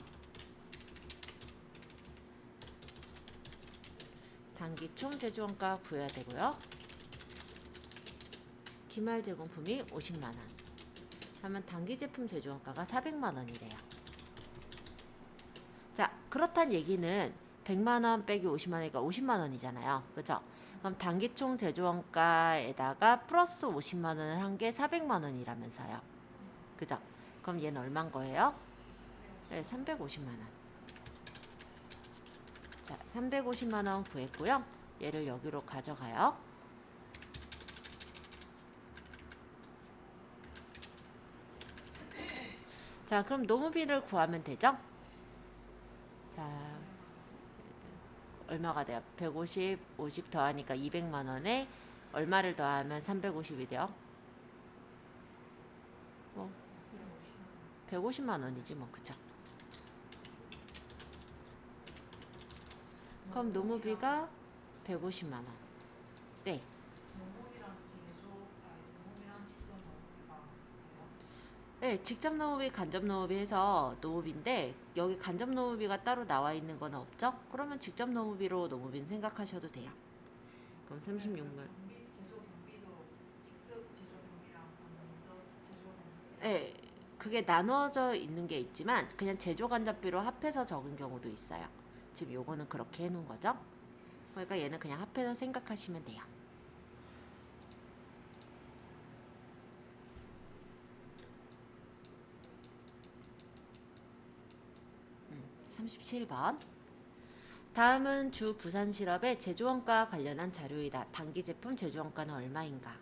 단기 총 제조원가 구해야 되고요. 기말 제공품이 50만원 하면 단기 제품 제조원가가 400만원이래요. 자, 그렇단 얘기는 100만원 빼기 50만원이니까 50만원이잖아요. 그죠? 그럼 단기 총 제조원가에다가 플러스 50만원을 한 게 400만원이라면서요. 그죠? 그럼 얘는 얼마인 거예요? 네, 350만원. 자, 350만원 구했고요. 얘를 여기로 가져가요. 자, 그럼 노무비를 구하면 되죠? 자, 얼마가 돼요? 150, 50 더하니까 200만원에 얼마를 더하면 350이 돼요? 뭐 150만원이지 뭐. 그쵸? 그럼 노무비가 150만원. 네. 농업이랑 제조, 농업이랑 직접 농업이가 같아요. 네, 직접 노무비, 간접 노무비 해서 노무비인데 여기 간접 노무비가 따로 나와 있는 건 없죠? 그러면 직접 노무비로 노무비는 생각하셔도 돼요. 그럼 36만. 경비, 제조 경비도 직접 제조 경비랑 간접 제조 경비. 네, 그게 나눠져 있는 게 있지만 그냥 제조 간접비로 합해서 적은 경우도 있어요. 지금 요거는 그렇게 해놓은 거죠? 그러니까 얘는 그냥 합해서 생각하시면 돼요. 37번. 다음은 주 부산실업의 제조원가와 관련한 자료이다. 단기 제품 제조원가는 얼마인가?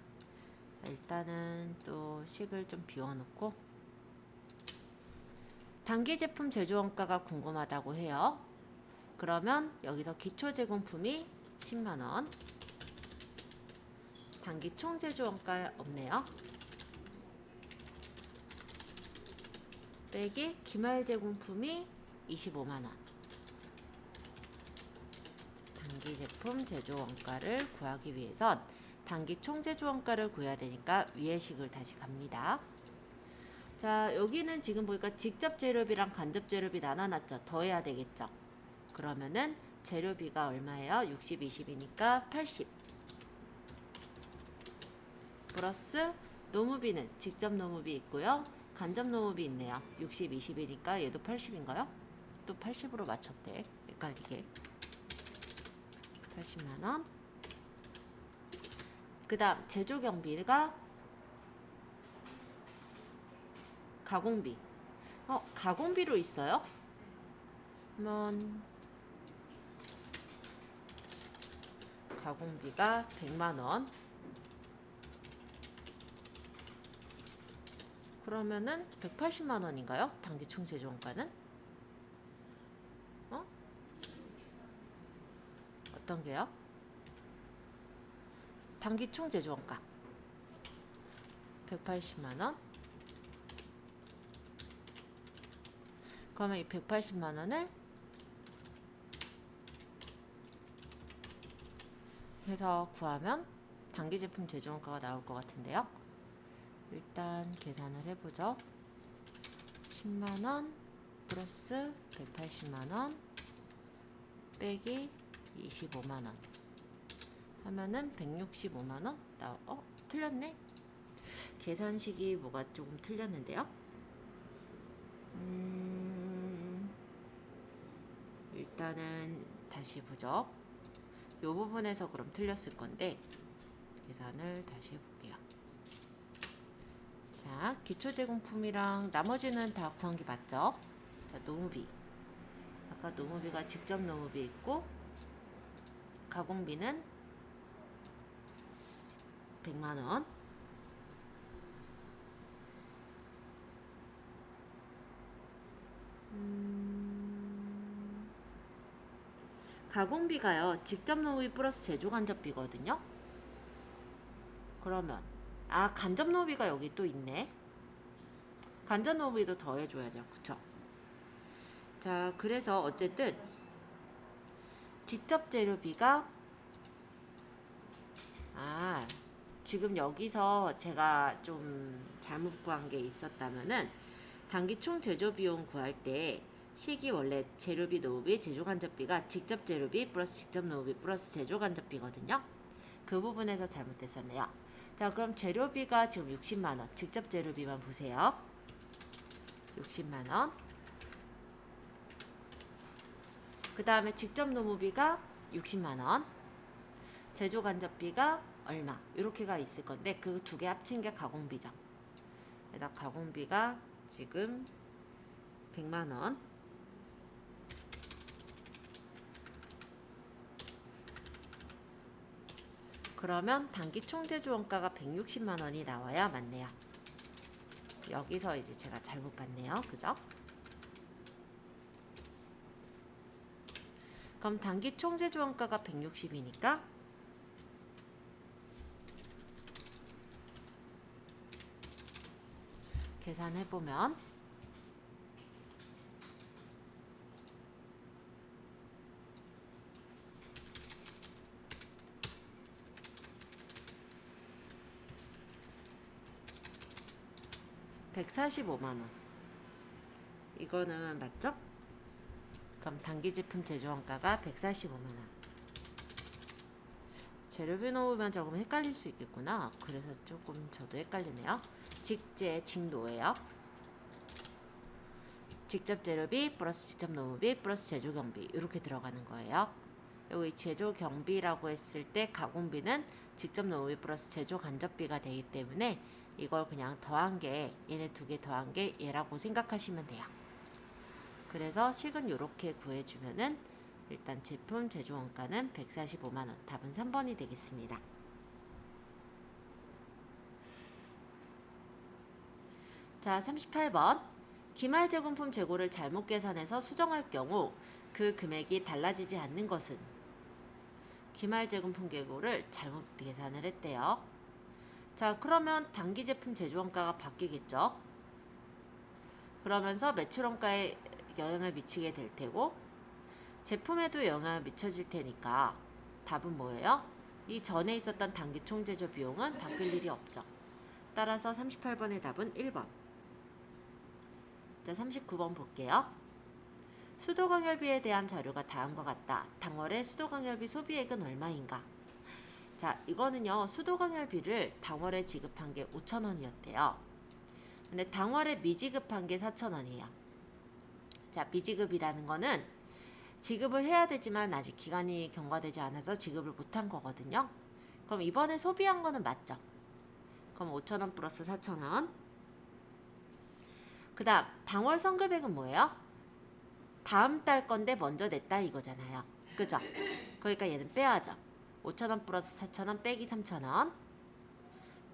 자, 일단은 또 식을 좀 비워놓고 단기 제품 제조원가가 궁금하다고 해요. 그러면 여기서 기초 제공품이 10만원, 단기 총 제조원가 없네요. 빼기 기말 제공품이 25만원. 단기 제품 제조 원가를 구하기 위해선 단기 총 제조 원가를 구해야 되니까 위의 식을 다시 갑니다. 자, 여기는 지금 보니까 직접 재료비랑 간접 재료비 나눠놨죠. 더해야 되겠죠. 그러면은 재료비가 얼마예요? 60, 20이니까 80 플러스 노무비는 직접 노무비 있고요. 간접 노무비 있네요. 60, 20이니까 얘도 80인가요? 또 80으로 맞췄대. 헷갈리게. 80만원. 그 다음 제조 경비가 가공비. 가공비로 있어요? 그러면 가공비가 100만원. 그러면은 180만 원인가요? 단기 총 제조 원가는? 어? 어떤 게요? 단기 총 제조 원가 180만 원. 그러면 이 180만 원을 해서 구하면 단기 제품 제조 원가가 나올 것 같은데요. 일단 계산을 해보죠. 10만 원 플러스 180만 원 빼기 25만 원 하면은 165만 원 틀렸네. 계산식이 뭐가 조금 틀렸는데요. 일단은 다시 보죠. 이 부분에서 그럼 틀렸을 건데 계산을 다시 해볼게요. 자, 기초 제공품이랑 나머지는 다 구한 게 맞죠? 자, 노무비. 아까 노무비가 직접 노무비 있고 가공비는 100만 원. 가공비가요. 직접 노무비 플러스 제조 간접비거든요. 그러면 간접 노무비가 여기 또 있네. 간접 노무비도 더해줘야죠. 그쵸? 자, 그래서 어쨌든 직접 재료비가 지금 여기서 제가 좀 잘못 구한 게 있었다면은 단기 총 제조 비용 구할 때 식이 원래 재료비, 노무비, 제조 간접비가 직접 재료비 플러스 직접 노무비 플러스 제조 간접비거든요. 그 부분에서 잘못됐었네요. 자, 그럼 재료비가 지금 60만 원. 직접 재료비만 보세요. 60만 원. 그 다음에 직접 노무비가 60만 원. 제조 간접비가 얼마? 이렇게가 있을 건데 그 두 개 합친 게 가공비죠. 그래서 가공비가 지금 100만 원. 그러면 단기 총 제조 원가가 160만 원이 나와야 맞네요. 여기서 이제 제가 잘못 봤네요. 그죠? 그럼 단기 총 제조 원가가 160이니까 계산해보면 145만 원. 이거는 맞죠? 그럼 단기 제품 제조 원가가 145만 원. 재료비 넣으면 조금 헷갈릴 수 있겠구나. 그래서 조금 저도 헷갈리네요. 직제, 직노예요. 직접 재료비 플러스 직접 노무비 플러스 제조 경비 이렇게 들어가는 거예요. 여기 제조 경비라고 했을 때 가공비는 직접 노무비 플러스 제조 간접비가 되기 때문에 이걸 그냥 더한 게 얘네 두 개 더한 게 얘라고 생각하시면 돼요. 그래서 식은 이렇게 구해주면은 일단 제품 제조 원가는 145만 원. 답은 3번이 되겠습니다. 자, 38번. 기말 제공품 재고를 잘못 계산해서 수정할 경우 그 금액이 달라지지 않는 것은? 기말 제공품 재고를 잘못 계산을 했대요. 자, 그러면 단기 제품 제조 원가가 바뀌겠죠. 그러면서 매출 원가에 영향을 미치게 될 테고 제품에도 영향을 미쳐질 테니까 답은 뭐예요? 이 전에 있었던 단기 총 제조 비용은 바뀔 일이 없죠. 따라서 38번의 답은 1번. 자, 39번 볼게요. 수도광열비에 대한 자료가 다음과 같다. 당월의 수도광열비 소비액은 얼마인가? 자, 이거는요. 수도광열비를 당월에 지급한 게 5,000원이었대요. 근데 당월에 미지급한 게 4,000원이에요. 자, 미지급이라는 거는 지급을 해야 되지만 아직 기간이 경과되지 않아서 지급을 못한 거거든요. 그럼 이번에 소비한 거는 맞죠? 그럼 5,000원 플러스 4,000원. 그 다음 당월 선급액은 뭐예요? 다음 달 건데 먼저 냈다 이거잖아요. 그죠? 그러니까 얘는 빼야죠. 5,000원 플러스 4,000원 빼기 3,000원.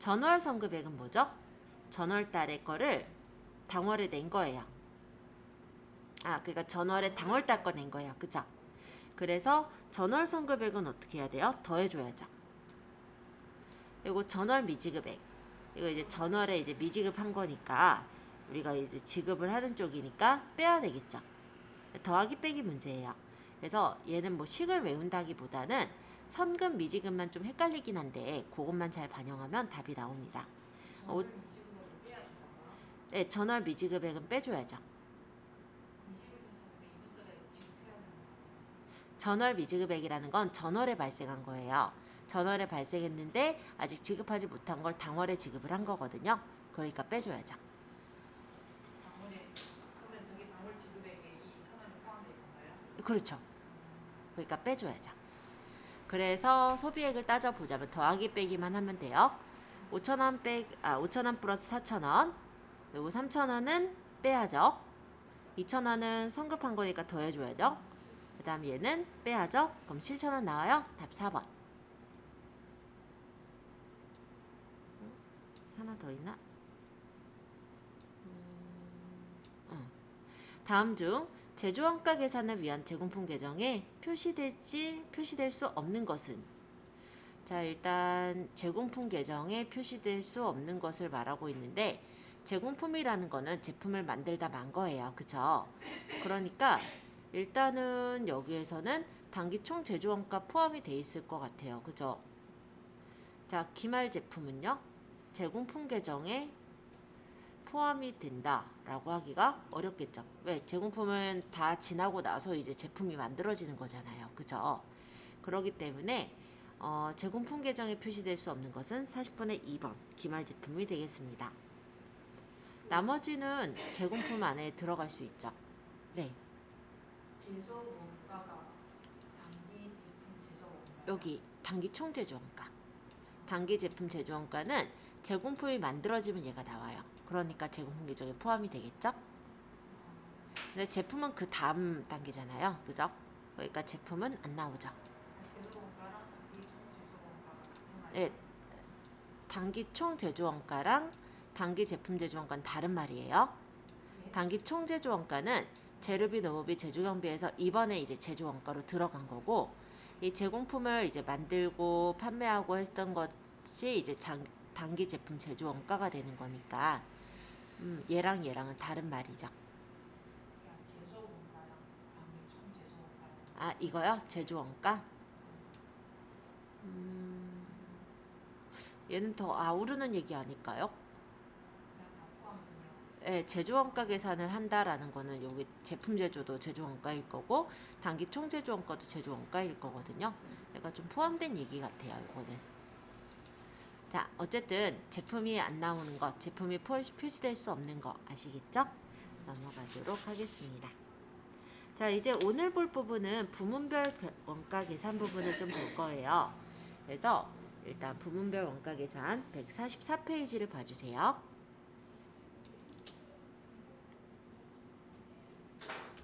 전월 선급액은 뭐죠? 전월 달의 거를 당월에 낸 거예요. 그러니까 전월에 당월 달 거 낸 거예요. 그죠? 그래서 전월 선급액은 어떻게 해야 돼요? 더해줘야죠. 그리고 전월 미지급액. 이거 이제 전월에 이제 미지급한 거니까 우리가 이제 지급을 하는 쪽이니까 빼야 되겠죠. 더하기 빼기 문제예요. 그래서 얘는 뭐 식을 외운다기보다는 선급 미지급만 좀 헷갈리긴 한데 그것만 잘 반영하면 답이 나옵니다. 전월 미지급을 빼야 된다고요? 네, 전월 미지급액은 빼줘야죠. 미지급했으면 이번 달에 지급해야 되는 거예요. 전월 미지급액이라는 건 전월에 발생한 거예요. 전월에 발생했는데 아직 지급하지 못한 걸 당월에 지급을 한 거거든요. 그러니까 빼줘야죠. 당월에 그러면 저기 당월 지급액에 이 2,000원이 포함되어 있나요? 그렇죠. 그러니까 빼줘야죠. 그래서 소비액을 따져보자면 더하기 빼기만 하면 돼요. 5,000원 플러스 4,000원. 그리고 3,000원은 빼야죠. 2,000원은 선급한 거니까 더해줘야죠. 그 다음 얘는 빼야죠. 그럼 7,000원 나와요. 답 4번. 하나 더 있나? 다음 중 제조원가 계산을 위한 제공품 계정에 표시될 수 없는 것은? 자, 일단 제공품 계정에 표시될 수 없는 것을 말하고 있는데 제공품이라는 거는 제품을 만들다 만 거예요. 그쵸? 그러니까 일단은 여기에서는 단기 총 제조원가 포함이 돼 있을 것 같아요. 그죠? 자, 기말 제품은요? 제공품 계정에 포함이 된다라고 하기가 어렵겠죠. 왜? 제공품은 다 지나고 나서 이제 제품이 만들어지는 거잖아요. 그죠? 그렇기 때문에 제공품 계정에 표시될 수 없는 것은 40번의 2번 기말 제품이 되겠습니다. 나머지는 제공품 안에 들어갈 수 있죠. 네, 제조 원가가 단기 제품 제조 원가. 여기 단기 총 제조원가. 단기 제품 제조원가는 제공품이 만들어지면 얘가 나와요. 그러니까 제공품 계정에 포함이 되겠죠? 근데 제품은 그 다음 단계잖아요. 그죠? 그러니까 제품은 안 나오죠. 제조 원가랑 단기 총 제조 원가가 같은 말이에요. 네, 단기 총 제조원가랑 단기 제품 제조원가는 다른 말이에요. 네. 단기 총 제조원가는 재료비, 노무비, 제조경비에서 이번에 이제 제조원가로 들어간 거고, 이 제공품을 이제 만들고 판매하고 했던 것이 이제 단기 제품 제조원가가 되는 거니까 얘랑 얘랑은 다른 말이죠. 그냥 제조 원가랑 단기 총 제조 원가랑 이거요? 제조원가? 얘는 더 아우르는 얘기 아닐까요? 그냥 다 포함되네요. 예, 제조원가 계산을 한다라는 거는 여기 제품 제조도 제조원가일 거고 단기 총 제조원가도 제조원가일 거거든요. 그러니까 좀 포함된 얘기 같아요, 이거는. 자, 어쨌든 제품이 안 나오는 것, 제품이 표시될 수 없는 거 아시겠죠? 넘어가도록 하겠습니다. 자, 이제 오늘 볼 부분은 부문별 원가 계산 부분을 좀 볼 거예요. 그래서 일단 부문별 원가 계산 144페이지를 봐주세요.